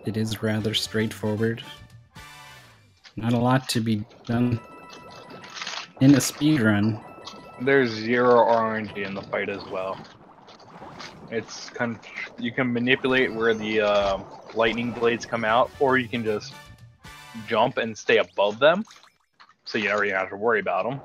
Speaker 1: It is rather straightforward. Not a lot to be done in a speedrun.
Speaker 2: There's 0 RNG in the fight as well. It's you can manipulate where the lightning blades come out, or you can just jump and stay above them, so you never even have to worry about them.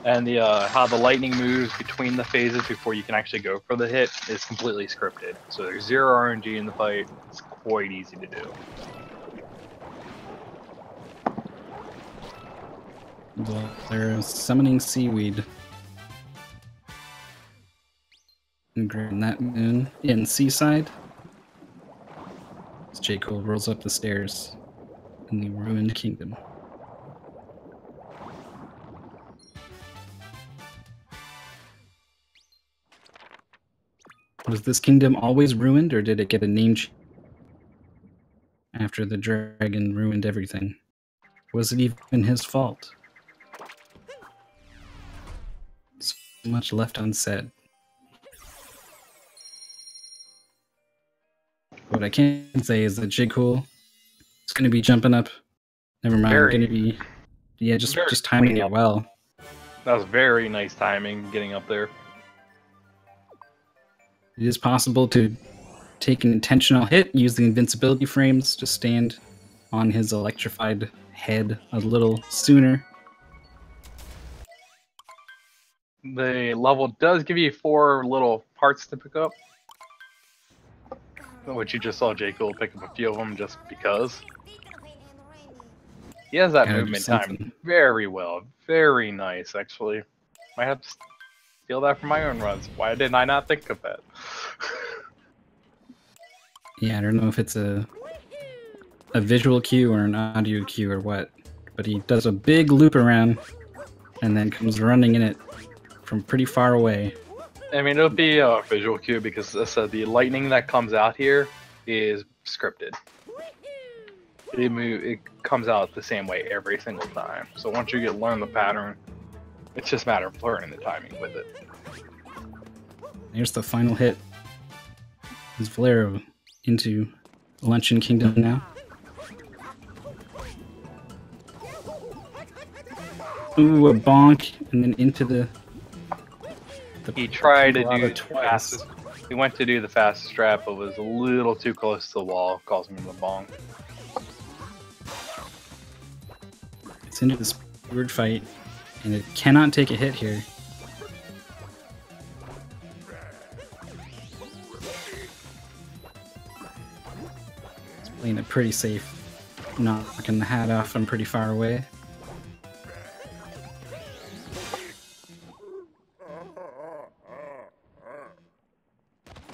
Speaker 2: And how the lightning moves between the phases before you can actually go for the hit is completely scripted. So there's 0 RNG in the fight. It's quite easy to do.
Speaker 1: They're summoning seaweed. And grabbing that moon in Seaside. As jcool rolls up the stairs in the ruined kingdom. Was this kingdom always ruined, or did it get a name change after the dragon ruined everything? Was it even his fault? So much left unsaid. What I can say is that jcool is going to be jumping up. Never mind, going to be, yeah, just timing it well.
Speaker 2: That was very nice timing, getting up there.
Speaker 1: It is possible to take an intentional hit, use the invincibility frames to stand on his electrified head a little sooner.
Speaker 2: The level does give you 4 little parts to pick up, which you just saw jcool pick up a few of them just because. He has that movement time very well. Very nice, actually. Might have to steal that from my own runs. Why didn't I not think of that?
Speaker 1: Yeah, I don't know if it's a visual cue or an audio cue or what, but he does a big loop around and then comes running in it from pretty far away.
Speaker 2: I mean, it'll be a visual cue because the lightning that comes out here is scripted. It comes out the same way every single time. So once you learn the pattern, it's just a matter of learning the timing with it.
Speaker 1: Here's the final hit. Is Velero into Luncheon Kingdom now? Ooh, a bonk, and then into the
Speaker 2: he tried to do fastest. He went to do the fastest strat, but was a little too close to the wall, causing him the bonk.
Speaker 1: It's into this weird fight, and it cannot take a hit here. It's playing it pretty safe, knocking the hat off from pretty far away.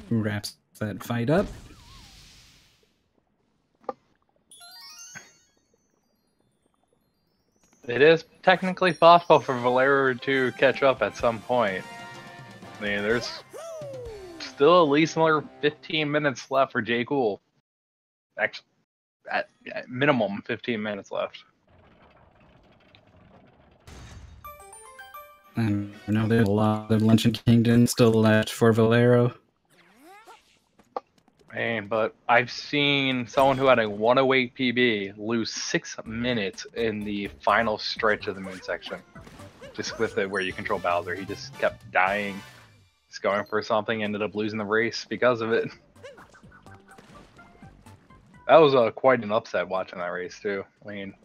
Speaker 1: Wraps that fight up.
Speaker 2: It is technically possible for Velero to catch up at some point. I mean, there's still at least another 15 minutes left for jcool. Actually, at minimum 15 minutes left.
Speaker 1: And I know there's a lot of Luncheon Kingdom still left for Velero.
Speaker 2: Man, but I've seen someone who had a 108 PB lose 6 minutes in the final stretch of the moon section. Just with it where you control Bowser. He just kept dying, just going for something, ended up losing the race because of it. That was quite an upset watching that race too. I mean,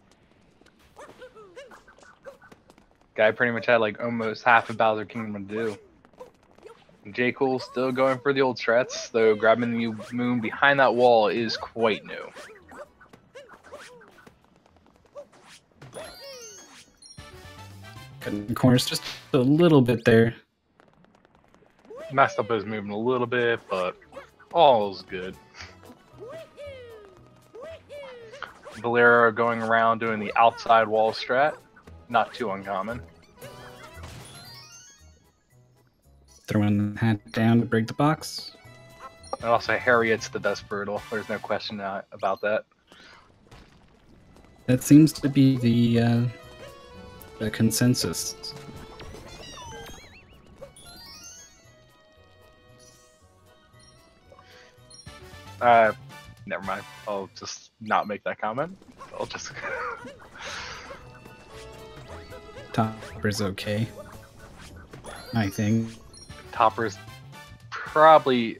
Speaker 2: guy pretty much had like almost half of Bowser Kingdom to do. jcool still going for the old strats, though grabbing the moon behind that wall is quite new.
Speaker 1: Cutting corners just a little bit there.
Speaker 2: Messed up his movement a little bit, but all's good. Velero going around doing the outside wall strat, not too uncommon.
Speaker 1: Throwing the hat down to break the box.
Speaker 2: And also, Harriet's the best brutal. There's no question about that.
Speaker 1: That seems to be the consensus.
Speaker 2: Never mind. I'll just not make that comment. I'll just...
Speaker 1: Topper's okay, I think.
Speaker 2: Topper's probably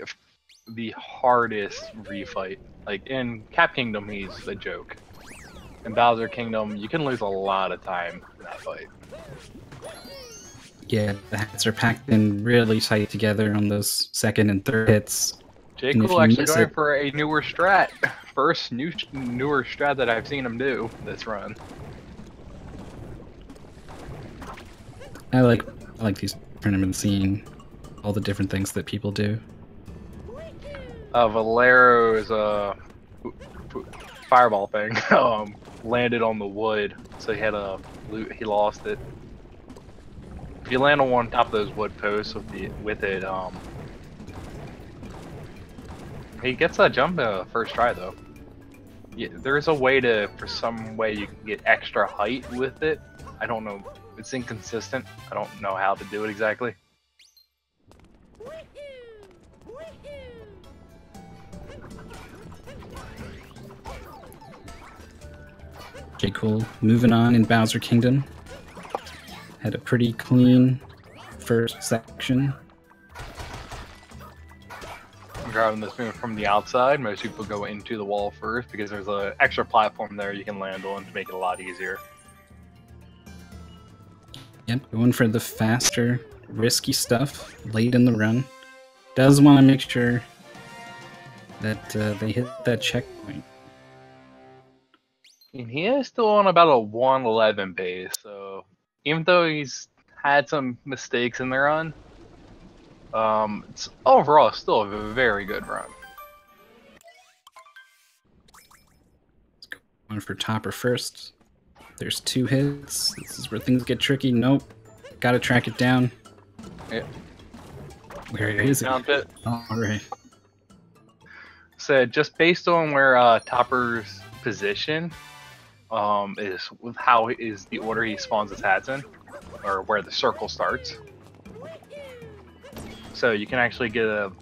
Speaker 2: the hardest refight. Like, in Cap Kingdom, he's a joke. In Bowser Kingdom, you can lose a lot of time in that fight.
Speaker 1: Yeah, the hats are packed in really tight together on those second and third hits.
Speaker 2: jcool actually going for a newer strat. First newer strat that I've seen him do this run.
Speaker 1: I like these tournaments, seeing all the different things that people do.
Speaker 2: Valero's fireball thing landed on the wood, so he lost it. If you land on one top of those wood posts with it, he gets a jump first try though. Yeah, there's a way for some way you can get extra height with it. I don't know. It's inconsistent. I don't know how to do it exactly.
Speaker 1: jcool moving on in Bowser Kingdom. Had a pretty clean first section.
Speaker 2: I'm grabbing this move from the outside. Most people go into the wall first because there's an extra platform there you can land on to make it a lot easier.
Speaker 1: Yep, going for the faster risky stuff late in the run. Does want to make sure that they hit that checkpoint.
Speaker 2: And he is still on about a 111 pace, so even though he's had some mistakes in the run, it's overall still a very good run.
Speaker 1: Let's go one for Topper first. There's 2 hits. This is where things get tricky. Nope. Gotta track it down.
Speaker 2: Yeah.
Speaker 1: Where is it?
Speaker 2: Found it.
Speaker 1: Alright.
Speaker 2: So just based on where Topper's position is with how is the order he spawns his hats in, or where the circle starts. So you can actually get a,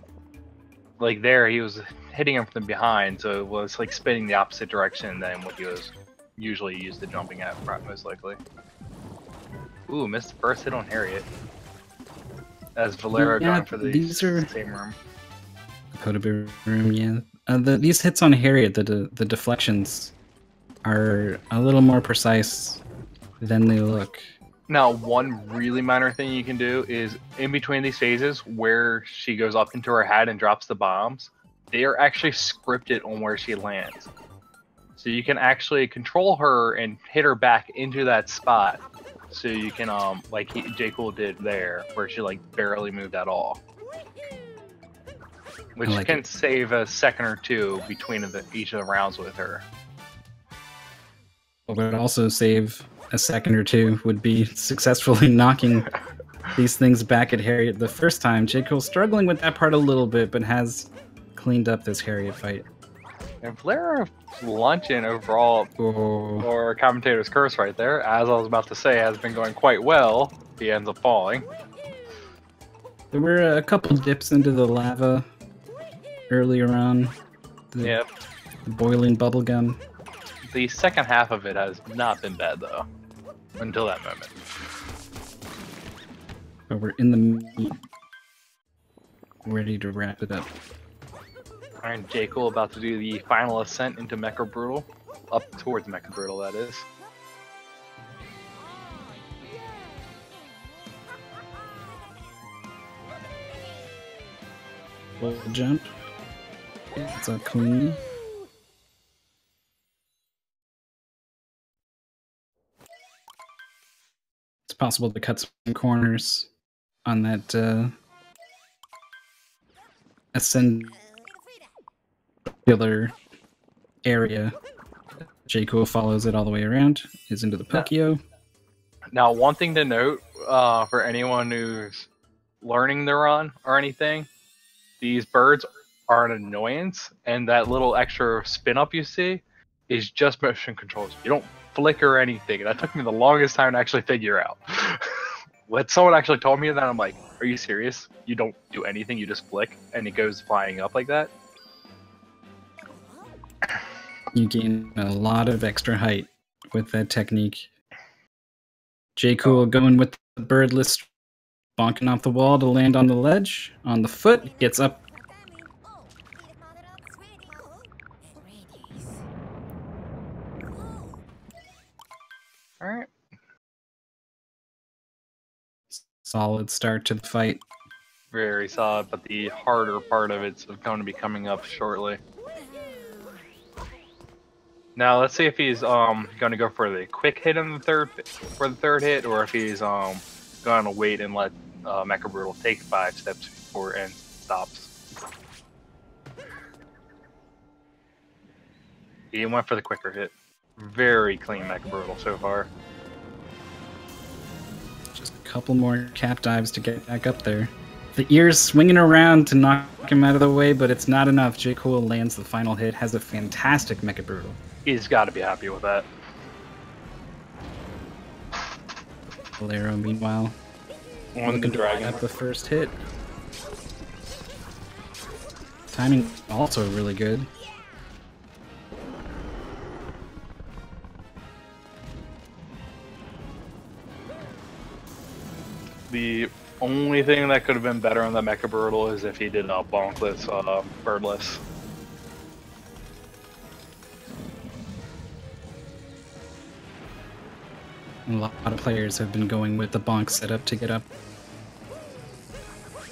Speaker 2: like there he was hitting him from behind, so it was like spinning the opposite direction than what he was usually used to jumping at, most likely. Ooh, missed the first hit on Harriet. As Velero going for the same room.
Speaker 1: Dakota room, yeah. These hits on Harriet, the deflections are a little more precise than they look.
Speaker 2: Now, one really minor thing you can do is in between these phases where she goes up into her hat and drops the bombs, they are actually scripted on where she lands. So you can actually control her and hit her back into that spot. So you can, like jcool did there, where she like barely moved at all. Which like can save a second or two between each of the rounds with her.
Speaker 1: What would also save a second or two would be successfully knocking these things back at Harriet the first time. jcool struggling with that part a little bit, but has cleaned up this Harriet fight.
Speaker 2: And Velero luncheon overall, or commentator's curse right there, as I was about to say, has been going quite well. He ends up falling.
Speaker 1: There were a couple dips into the lava earlier on. The boiling bubblegum.
Speaker 2: The second half of it has not been bad, though, until that moment.
Speaker 1: But we're in the meat. Ready to wrap it up.
Speaker 2: Alright, jcool about to do the final ascent into Mecha Brutal. Up towards Mecha Brutal, that is.
Speaker 1: Full jump. It's a clean. It's possible to cut some corners on that ascend area. jcool follows it all the way around, is into the Pokio.
Speaker 2: Now, one thing to note for anyone who's learning the run or anything, these birds are an annoyance, and that little extra spin up you see is just motion controls. You don't flick or anything. That took me the longest time to actually figure out. When someone actually told me that, I'm like, are you serious? You don't do anything, you just flick, and it goes flying up like that?
Speaker 1: You gain a lot of extra height with that technique. jcool going with the birdless, bonking off the wall to land on the ledge. On the foot, gets up.
Speaker 2: Alright.
Speaker 1: Solid start to the fight.
Speaker 2: Very solid, but the harder part of it's going to be coming up shortly. Now let's see if he's going to go for the quick hit in the third hit, or if he's going to wait and let Mecha Brutal take 5 steps before it stops. He went for the quicker hit. Very clean Mecha Brutal so far.
Speaker 1: Just a couple more cap dives to get back up there. The ear's swinging around to knock him out of the way, but it's not enough. jcool lands the final hit, has a fantastic Mecha Brutal.
Speaker 2: He's got to be happy with that.
Speaker 1: Velero, meanwhile,
Speaker 2: on the dragon
Speaker 1: at the first hit. Timing also really good.
Speaker 2: The only thing that could have been better on the Mecha Brutal is if he did a bonkless, birdless.
Speaker 1: A lot of players have been going with the bonk setup to get up.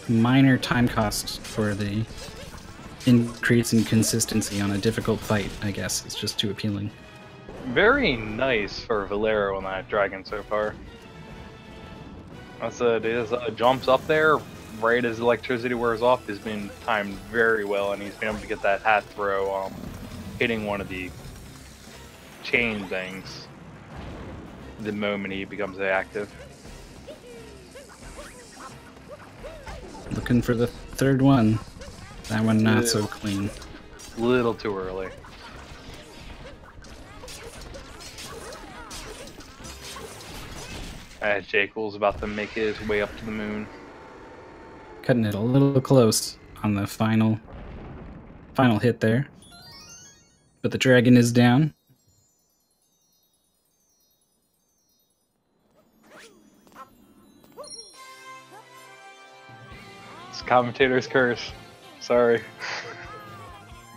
Speaker 1: minor time cost for the increase in consistency on a difficult fight, I guess. It's just too appealing.
Speaker 2: Very nice for Velero on that dragon so far. I said, his jumps up there right as electricity wears off has been timed very well, and he's been able to get that hat throw hitting one of the chain things the moment he becomes active.
Speaker 1: Looking for the third one. That one not so clean.
Speaker 2: Little too early. As jcool's about to make his way up to the moon.
Speaker 1: Cutting it a little close on the final hit there. But the dragon is down.
Speaker 2: It's commentator's curse. Sorry.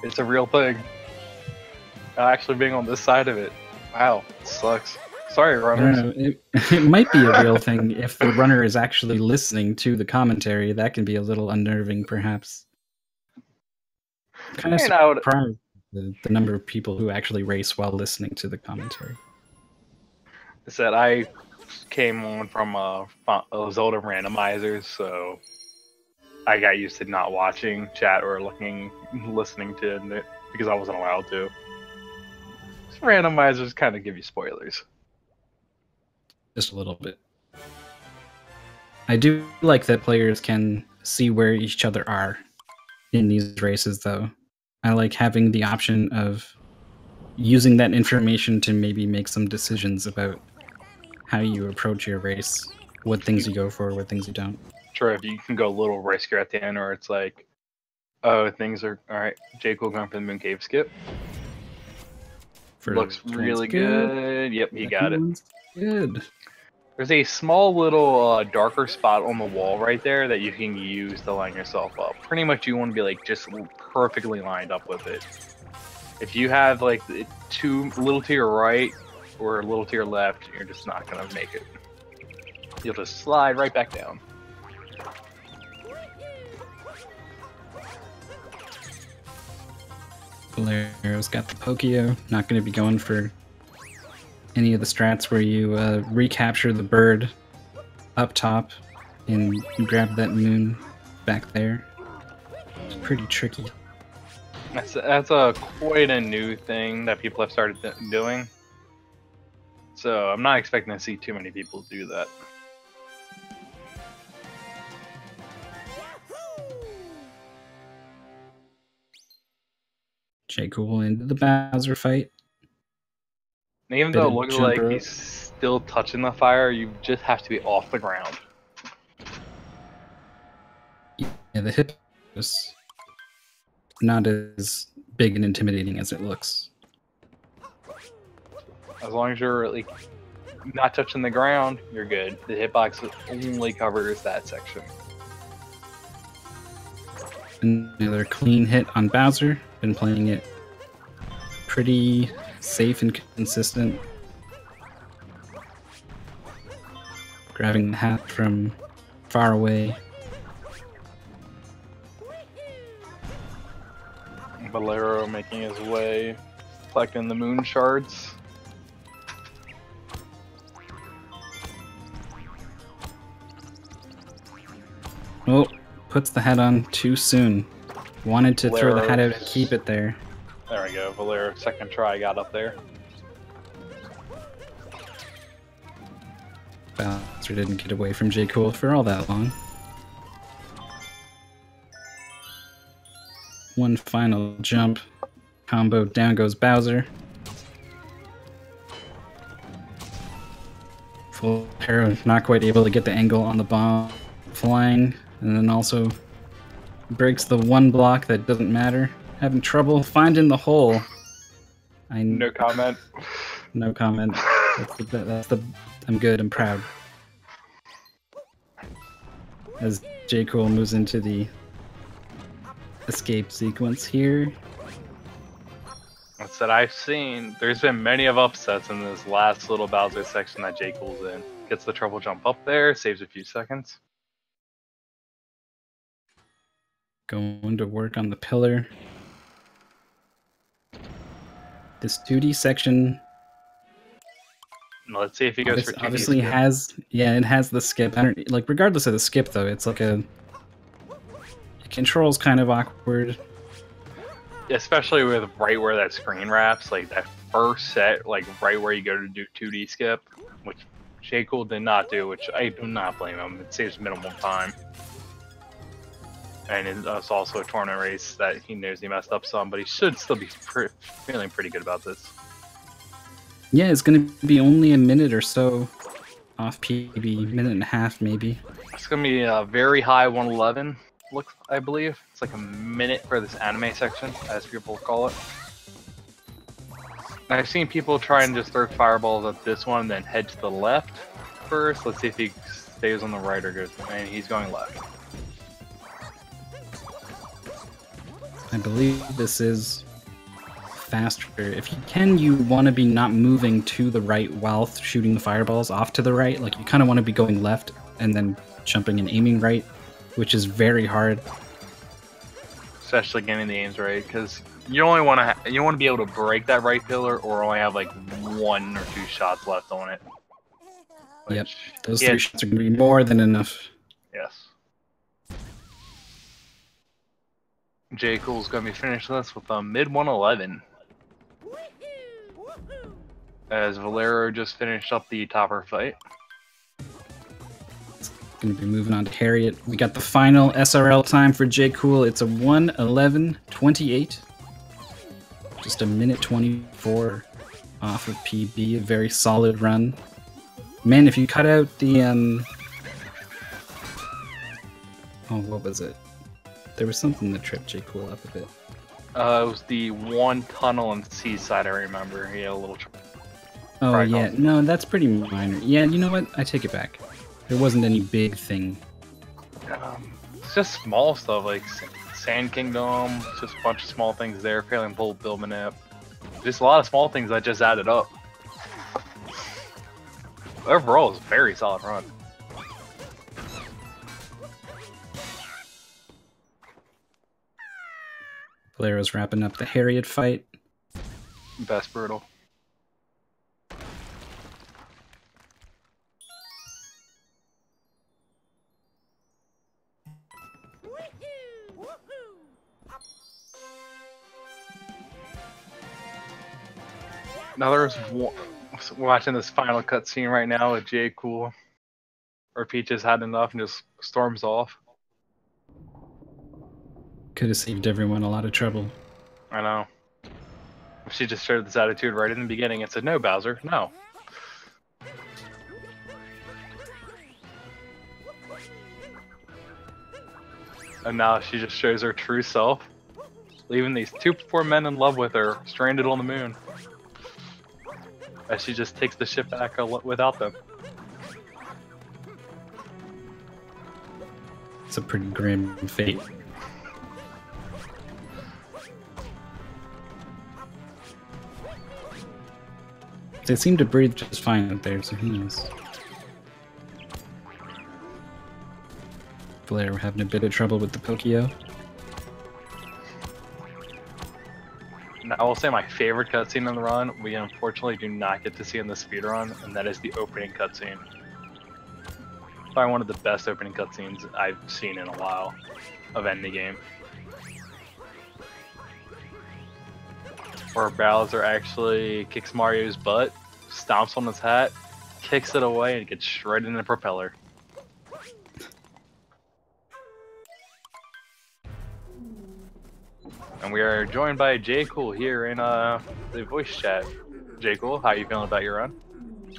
Speaker 2: It's a real thing. Actually being on this side of it. Wow, it sucks. Sorry, runners.
Speaker 1: I don't know. It might be a real thing if the runner is actually listening to the commentary. That can be a little unnerving, perhaps. I'm kind of surprised the number of people who actually race while listening to the commentary.
Speaker 2: I said I came on from those older randomizers, so I got used to not watching chat or listening to it because I wasn't allowed to. Randomizers kind of give you spoilers.
Speaker 1: Just a little bit. I do like that players can see where each other are in these races, though. I like having the option of using that information to maybe make some decisions about how you approach your race, what things you go for, what things you don't.
Speaker 2: Sure, if you can go a little riskier at the end, or it's like, oh, things are alright. jcool going for the moon cave skip. Looks really good. Yep, he got it.
Speaker 1: Good.
Speaker 2: There's a small little darker spot on the wall right there that you can use to line yourself up. Pretty much you want to be like just perfectly lined up with it. If you have like a little to your right or a little to your left, you're just not going to make it. You'll just slide right back down.
Speaker 1: Valero's got the Pokio. Not going to be going for any of the strats where you recapture the bird up top and grab that moon back there. It's pretty tricky.
Speaker 2: That's quite a new thing that people have started doing. So I'm not expecting to see too many people do that.
Speaker 1: jcool into the Bowser fight.
Speaker 2: And even though it looks like he's still touching the fire, you just have to be off the ground.
Speaker 1: Yeah, the hip is not as big and intimidating as it looks.
Speaker 2: As long as you're like not touching the ground, you're good. The hitbox only covers that section.
Speaker 1: Another clean hit on Bowser. Been playing it pretty safe and consistent. Grabbing the hat from far away.
Speaker 2: Velero making his way, collecting the moon shards.
Speaker 1: Oh, puts the hat on too soon. Wanted to throw the hat out and keep it there.
Speaker 2: There we go, Velero, second try got up there.
Speaker 1: Bowser didn't get away from jcool for all that long. One final jump. Combo, down goes Bowser. Full arrow, not quite able to get the angle on the bomb flying, and then also breaks the one block that doesn't matter. Having trouble finding the hole.
Speaker 2: No comment.
Speaker 1: No comment. I'm good, I'm proud. As jcool moves into the escape sequence here.
Speaker 2: That's that I've seen. There's been many of upsets in this last little Bowser section that jcool's in. Gets the trouble jump up there, saves a few seconds.
Speaker 1: Going to work on the pillar. This 2D section
Speaker 2: Let's see if he goes for 2D
Speaker 1: obviously
Speaker 2: skip.
Speaker 1: it has the skip. Like regardless of the skip though, it's like it controls kind of awkward.
Speaker 2: Especially with right where that screen wraps, like that first set, like right where you go to do 2D skip, which jcool did not do, which I do not blame him. It saves minimal time. And it's also a tournament race that he knows he messed up some, but he should still be feeling pretty good about this.
Speaker 1: Yeah, it's going to be only a minute or so off PB, minute and a half maybe.
Speaker 2: It's going to be a very high 111, I believe. It's like a minute for this anime section, as people call it. I've seen people try and just throw fireballs at this one, then head to the left first. Let's see if he stays on the right or goes, and he's going left.
Speaker 1: I believe this is faster. If you can, you want to be not moving to the right while shooting the fireballs off to the right. Like you kind of want to be going left and then jumping and aiming right, which is very hard.
Speaker 2: Especially getting the aims right, because you only want to be able to break that right pillar, or only have like 1 or 2 shots left on it.
Speaker 1: Yep, those 3 shots are going to be more than enough.
Speaker 2: Yes. jcool's going to be finishing this with a mid 111. As Velero just finished up the topper fight.
Speaker 1: Going to be moving on to Harriet. We got the final SRL time for jcool. It's a 1:11:28. Just a minute 24 off of PB. A very solid run. Man, if you cut out the oh, what was it? There was something that tripped jcool up a bit.
Speaker 2: It was the one tunnel in Seaside, I remember. He had a little
Speaker 1: Oh yeah, no, that's pretty minor. Yeah, you know what? I take it back. There wasn't any big thing.
Speaker 2: It's just small stuff like Sand Kingdom, just a bunch of small things there, failing Bolt Bilmanip. Just a lot of small things that just added up. Overall, it's a very solid run.
Speaker 1: Valero's wrapping up the Harriet fight.
Speaker 2: Best brutal. Now there's watching this final cutscene right now with jcool, where Peach has had enough and just storms off.
Speaker 1: Could have saved everyone a lot of trouble.
Speaker 2: I know. If she just showed this attitude right in the beginning and said, "No, Bowser, no." And now she just shows her true self, leaving these 2 poor men in love with her, stranded on the moon. As she just takes the ship back without them.
Speaker 1: It's a pretty grim fate. They seem to breathe just fine out there, so who knows? Velero having a bit of trouble with the Pokio.
Speaker 2: I will say my favorite cutscene in the run, we unfortunately do not get to see in the speedrun, and that is the opening cutscene. Probably one of the best opening cutscenes I've seen in a while of any game. Where Bowser actually kicks Mario's butt, stomps on his hat, kicks it away, and gets shredded in the propeller. And we are joined by jcool here in the voice chat. jcool, how are you feeling about your run?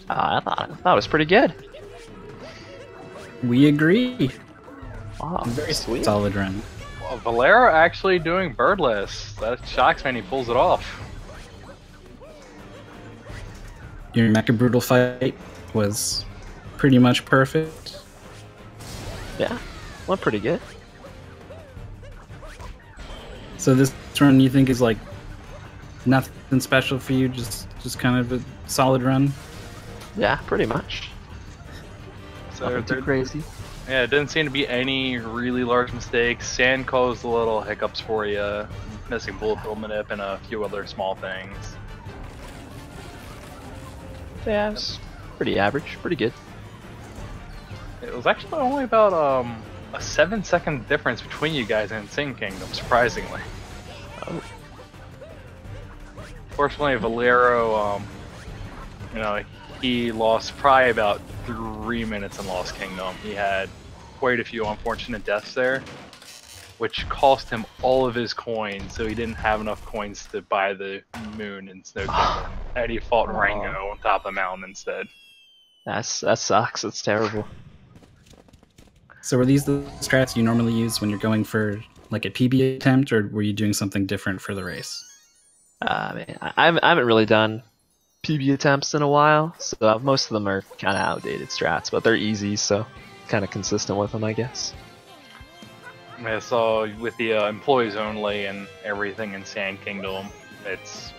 Speaker 3: I thought it was pretty good.
Speaker 1: We agree.
Speaker 3: Wow,
Speaker 1: Very
Speaker 3: sweet.
Speaker 1: solid run.
Speaker 2: Well, Velero actually doing birdless. That shocks me and he pulls it off.
Speaker 1: Your Mecha Brutal fight was pretty much perfect.
Speaker 3: Yeah, went pretty good.
Speaker 1: So this run you think is like nothing special for you, just kind of a solid run?
Speaker 3: Yeah, pretty much.
Speaker 2: So
Speaker 3: Nothing too crazy.
Speaker 2: Yeah, it didn't seem to be any really large mistakes. Sand caused little hiccups for you, missing bullet bill manip and a few other small things.
Speaker 3: Yeah, it was pretty average, pretty good.
Speaker 2: It was actually only about a 7-second difference between you guys in Sing Kingdom, surprisingly.
Speaker 3: Oh.
Speaker 2: Fortunately, Velero, you know, he lost probably about 3 minutes in Lost Kingdom. He had quite a few unfortunate deaths there, which cost him all of his coins, so he didn't have enough coins to buy the moon in Snow Kingdom. And he fought Rango on top of the mountain instead.
Speaker 3: That sucks. That's terrible.
Speaker 1: So were these the strats you normally use when you're going for like a PB attempt, or were you doing something different for the race?
Speaker 3: Man, I haven't really done PB attempts in a while, so most of them are kind of outdated strats, but they're easy, so kind of consistent with them, I guess.
Speaker 2: Yeah, so with the employees only and everything in Sand Kingdom, it's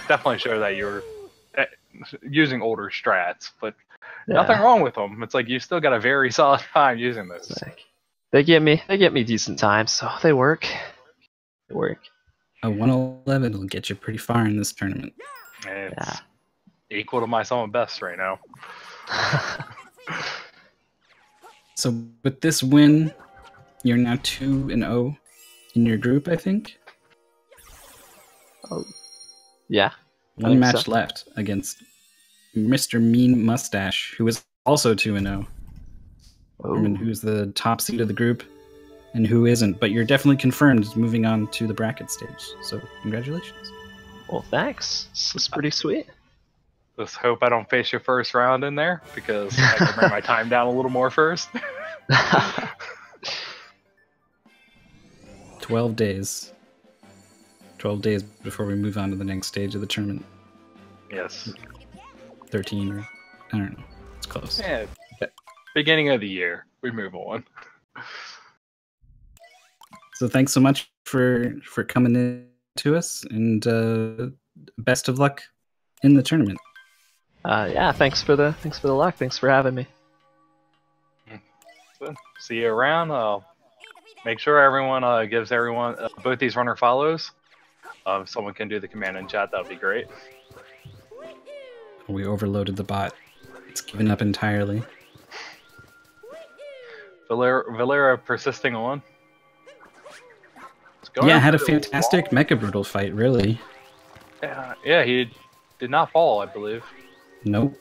Speaker 2: definitely shows that you're using older strats, but nothing wrong with them. It's like you still got a very solid time using this.
Speaker 3: Like, they get me decent times, so they work. They work.
Speaker 1: A 111 will get you pretty far in this tournament.
Speaker 2: It's equal to my sum best right now.
Speaker 1: So with this win, you're now 2-0 in your group, I think.
Speaker 3: Oh, yeah.
Speaker 1: One match left against Mr. Mean Mustache, who is also 2-0. I mean, who's the top seed of the group and who isn't. But you're definitely confirmed moving on to the bracket stage. So congratulations.
Speaker 3: Well, thanks. This is pretty sweet.
Speaker 2: Just hope I don't face your first round in there, because I can bring my time down a little more first.
Speaker 1: 12 days. 12 days before we move on to the next stage of the tournament.
Speaker 2: Yes.
Speaker 1: 13 or I don't know. It's close.
Speaker 2: Yeah. Beginning of the year, we move on.
Speaker 1: So thanks so much for coming in to us, and best of luck in the tournament.
Speaker 3: Yeah, thanks for the luck. Thanks for having me.
Speaker 2: So, see you around. Make sure everyone gives everyone both these runner follows. If someone can do the command in chat, that would be great.
Speaker 1: We overloaded the bot. It's given up entirely.
Speaker 2: Velero persisting on.
Speaker 1: Yeah, had a fantastic Mecha Brutal fight, really.
Speaker 2: Yeah, he did not fall, I believe.
Speaker 1: Nope.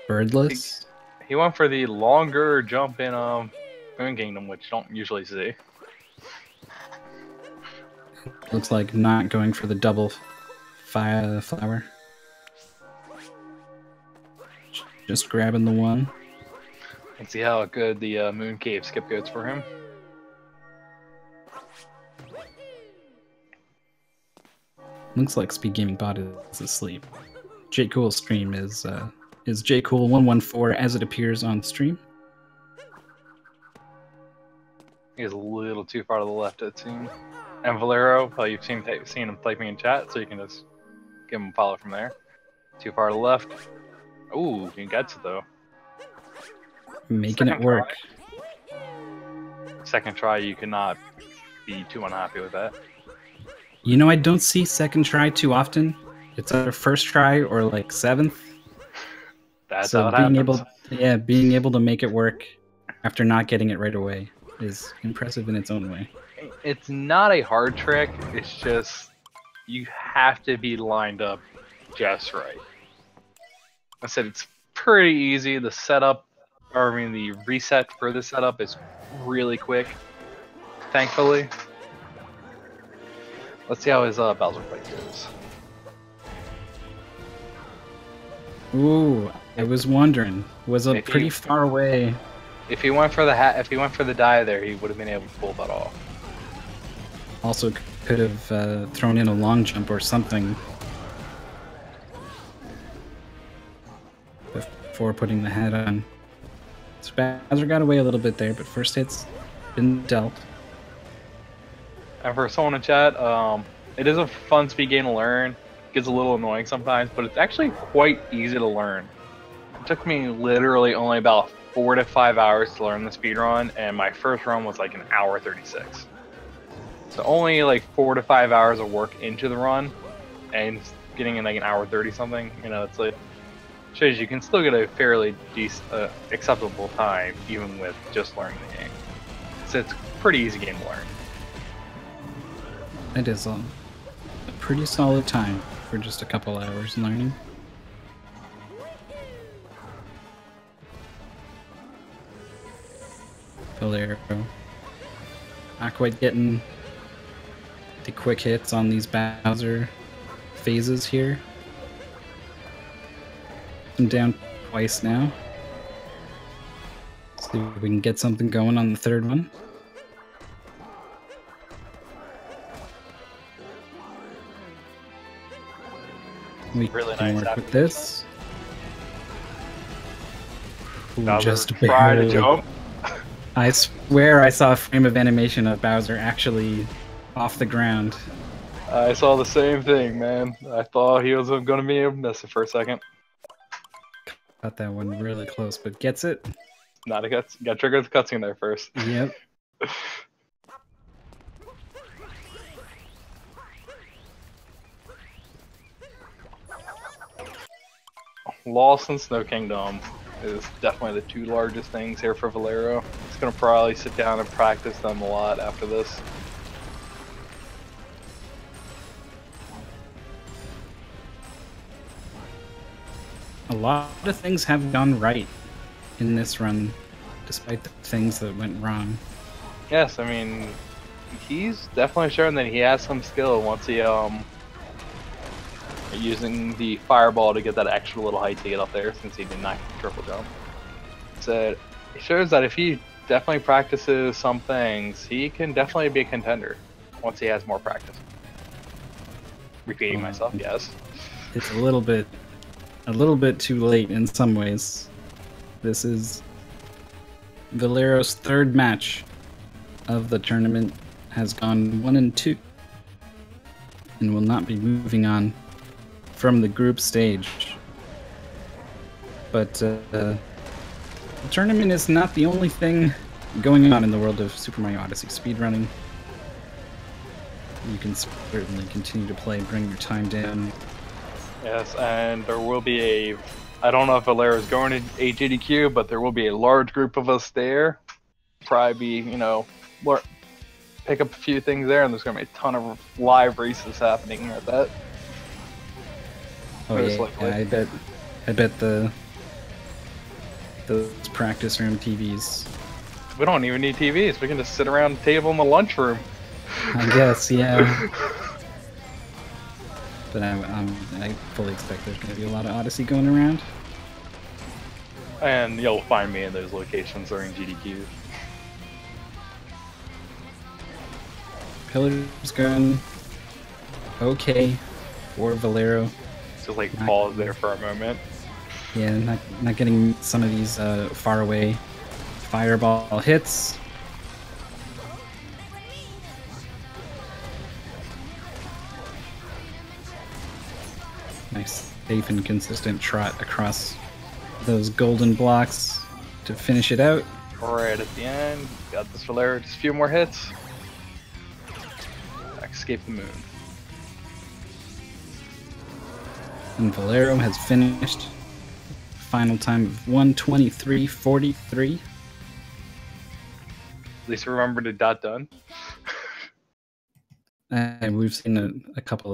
Speaker 1: Birdless.
Speaker 2: He went for the longer jump in Moon Kingdom, which you don't usually see.
Speaker 1: Looks like not going for the double flower. Just grabbing the one.
Speaker 2: And see how good the Moon Cave skip goes for him.
Speaker 1: Looks like Speed Gaming Bot is asleep. jcool's stream is jcool114 as it appears on stream.
Speaker 2: He's a little too far to the left, it seems. And Velero, you've seen him typing in chat, so you can just give him a follow from there. Too far to the left. Ooh, he gets it though.
Speaker 1: Making it work.
Speaker 2: Second try, you cannot be too unhappy with that.
Speaker 1: You know, I don't see second try too often. It's either first try or like 7th.
Speaker 2: That's
Speaker 1: so
Speaker 2: how it happens.
Speaker 1: being able to make it work after not getting it right away is impressive in its own way.
Speaker 2: It's not a hard trick. It's just you have to be lined up just right. I said it's pretty easy. The setup, or I mean the reset for the setup is really quick, thankfully. Let's see how his Bowser fight goes.
Speaker 1: Ooh, I was wondering. Was it pretty far away?
Speaker 2: If he went for the die there, he would have been able to pull that off.
Speaker 1: Also, could have thrown in a long jump or something before putting the hat on. So Bowser got away a little bit there, but first hit's been dealt.
Speaker 2: And for someone in chat, it is a fun speed game to learn. It gets a little annoying sometimes, but it's actually quite easy to learn. It took me literally only about 4 to 5 hours to learn the speed run, and my first run was like an hour 36. So only like 4 to 5 hours of work into the run, and getting in like an hour 30 something. You know, it's like shows you can still get a fairly decent, acceptable time even with just learning the game. So it's a pretty easy game to learn.
Speaker 1: It is a pretty solid time for just a couple hours learning. Velero. Not quite getting the quick hits on these Bowser phases here. I'm down twice now. See if we can get something going on the third one. We
Speaker 2: Really
Speaker 1: can
Speaker 2: nice
Speaker 1: work with this. Ooh,
Speaker 2: Bowser
Speaker 1: just
Speaker 2: tried to
Speaker 1: barely.
Speaker 2: jump.
Speaker 1: I swear I saw a frame of animation of Bowser actually off the ground.
Speaker 2: I saw the same thing, man. I thought he was going to be able to miss it for a second.
Speaker 1: Got that one really close, but gets it.
Speaker 2: Not a got triggered the cutscene there first.
Speaker 1: Yep.
Speaker 2: Lost and Snow Kingdom is definitely the two largest things here for Velero. He's gonna probably sit down and practice them a lot after this.
Speaker 1: A lot of things have gone right in this run, despite the things that went wrong.
Speaker 2: Yes, I mean, he's definitely shown that he has some skill once he using the fireball to get that extra little height to get up there, since he did not triple jump. So it shows that if he definitely practices some things, he can definitely be a contender once he has more practice. Repeating myself, yes.
Speaker 1: It's a little bit too late in some ways. This is Valero's third match of the tournament, has gone 1-2, and will not be moving on from the group stage. But the tournament is not the only thing going on in the world of Super Mario Odyssey speedrunning. You can certainly continue to play, bring your time down.
Speaker 2: Yes, and there will be a, I don't know if Velero is going to HGDQ, but there will be a large group of us there. Probably be, you know, pick up a few things there, and there's going to be a ton of live races happening at that.
Speaker 1: Oh yeah, I bet those practice room TVs.
Speaker 2: We don't even need TVs. We can just sit around the table in the lunchroom.
Speaker 1: I guess, yeah. But I fully expect there's going to be a lot of Odyssey going around.
Speaker 2: And you'll find me in those locations during GDQ.
Speaker 1: Pillar's going okay for Velero.
Speaker 2: Just like pause there for a moment.
Speaker 1: Yeah, not getting some of these far away fireball hits. Nice, safe and consistent trot across those golden blocks to finish it out.
Speaker 2: Right at the end, got this Velero, just a few more hits. Escape the moon.
Speaker 1: And Velero has finished. Final time of 1:23.43.
Speaker 2: At least remember to dot done.
Speaker 1: And we've seen a couple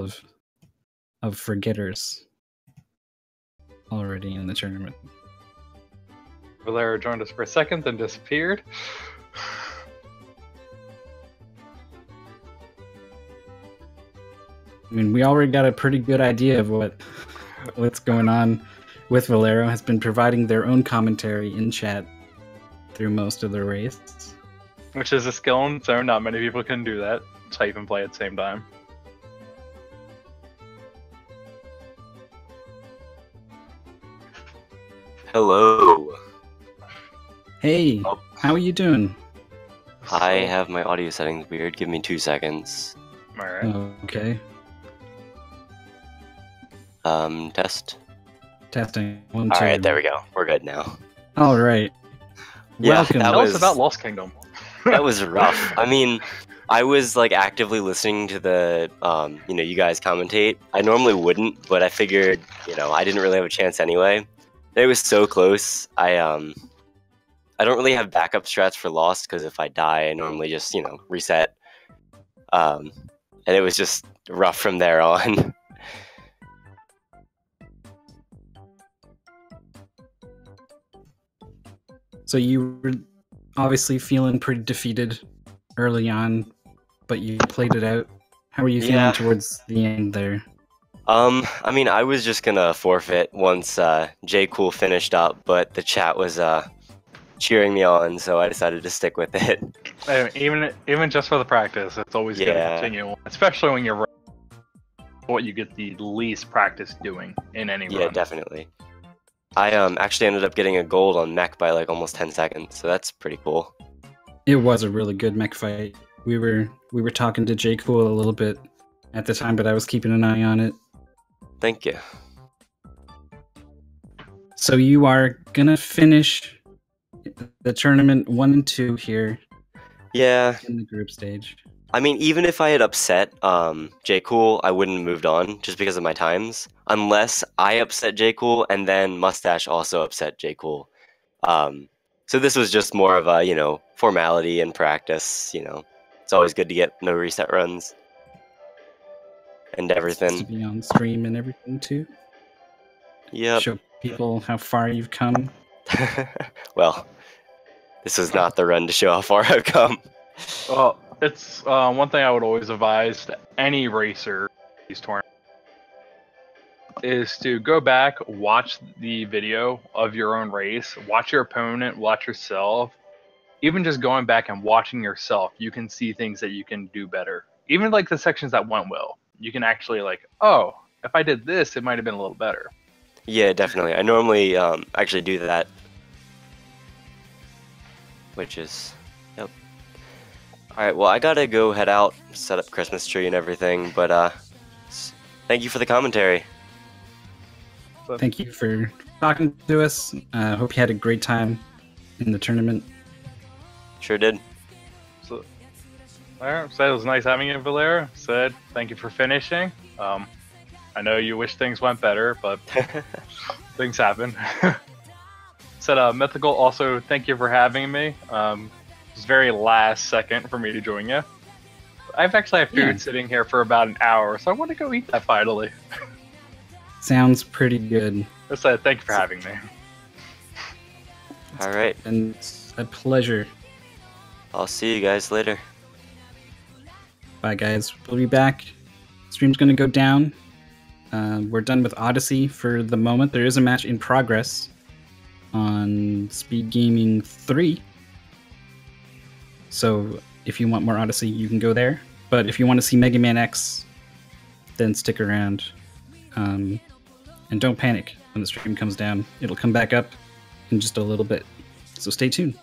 Speaker 1: of forgetters already in the tournament.
Speaker 2: Velero joined us for a second, then disappeared.
Speaker 1: I mean, we already got a pretty good idea of what's going on with Velero. Has been providing their own commentary in chat through most of the race.
Speaker 2: Which is a skill in its own. Not many people can do that. Type and play at the same time.
Speaker 4: Hello.
Speaker 1: Hey,
Speaker 4: Oh.
Speaker 1: how are you doing?
Speaker 4: I have my audio settings weird. Give me 2 seconds.
Speaker 2: Alright.
Speaker 1: Okay,
Speaker 4: Test.
Speaker 1: testing. 1, 2.
Speaker 4: Alright, there we go. We're good now.
Speaker 1: All right.
Speaker 4: Yeah,
Speaker 1: Welcome.
Speaker 4: that
Speaker 2: Tell us
Speaker 4: was
Speaker 2: about Lost Kingdom.
Speaker 4: that was rough. I mean, I was like actively listening to the you guys commentate. I normally wouldn't, but I figured, I didn't really have a chance anyway. It was so close. I don't really have backup strats for Lost because if I die, I normally just reset. And it was just rough from there on.
Speaker 1: So you were obviously feeling pretty defeated early on, but you played it out. How were you feeling
Speaker 4: Yeah.
Speaker 1: towards the end there?
Speaker 4: I mean, I was just gonna forfeit once jcool finished up, but the chat was cheering me on, so I decided to stick with it.
Speaker 2: Even just for the practice, it's always good to
Speaker 4: Yeah.
Speaker 2: continue, especially when you're what you get the least practice doing in any
Speaker 4: Yeah,
Speaker 2: run.
Speaker 4: definitely. I actually ended up getting a gold on mech by like almost 10 seconds, so that's pretty cool.
Speaker 1: It was a really good mech fight. We were talking to jcool a little bit at the time, but I was keeping an eye on it.
Speaker 4: Thank you.
Speaker 1: So you are gonna finish the tournament 1 and 2 here
Speaker 4: Yeah,
Speaker 1: in the group stage.
Speaker 4: I mean, even if I had upset jcool, I wouldn't have moved on just because of my times. Unless I upset jcool and then Mustache also upset jcool. So this was just more of a, formality and practice, It's always good to get no reset runs and
Speaker 1: To
Speaker 4: everything.
Speaker 1: be on stream and everything too.
Speaker 4: Yep.
Speaker 1: Show people how far you've come.
Speaker 4: Well, this was not the run to show how far I've come.
Speaker 2: Well, it's one thing I would always advise to any racer these tournaments is to go back, watch the video of your own race, watch your opponent, watch yourself. Even just going back and watching yourself, you can see things that you can do better. Even like the sections that went well, you can actually oh, if I did this, it might have been a little better.
Speaker 4: Yeah, definitely. I normally actually do that. Which is, yep. Alright, well, I gotta go head out, set up Christmas tree and everything, but thank you for the commentary.
Speaker 1: Thank you for talking to us. Hope you had a great time in the tournament.
Speaker 4: Sure did.
Speaker 2: So, said it was nice having you, Velero. Said thank you for finishing. I know you wish things went better, but things happen. Said Mythical, also thank you for having me. It was very last second for me to join you. I've actually had food sitting here for about an hour, so I want to go eat that finally.
Speaker 1: Sounds pretty good.
Speaker 2: I said thank you for having me.
Speaker 4: Alright,
Speaker 1: And it's a pleasure.
Speaker 4: I'll see you guys later.
Speaker 1: Bye, guys. We'll be back. Stream's going to go down. We're done with Odyssey for the moment. There is a match in progress on Speed Gaming 3. So if you want more Odyssey, you can go there. But if you want to see Mega Man X, then stick around. And don't panic when the stream comes down. It'll come back up in just a little bit. So stay tuned.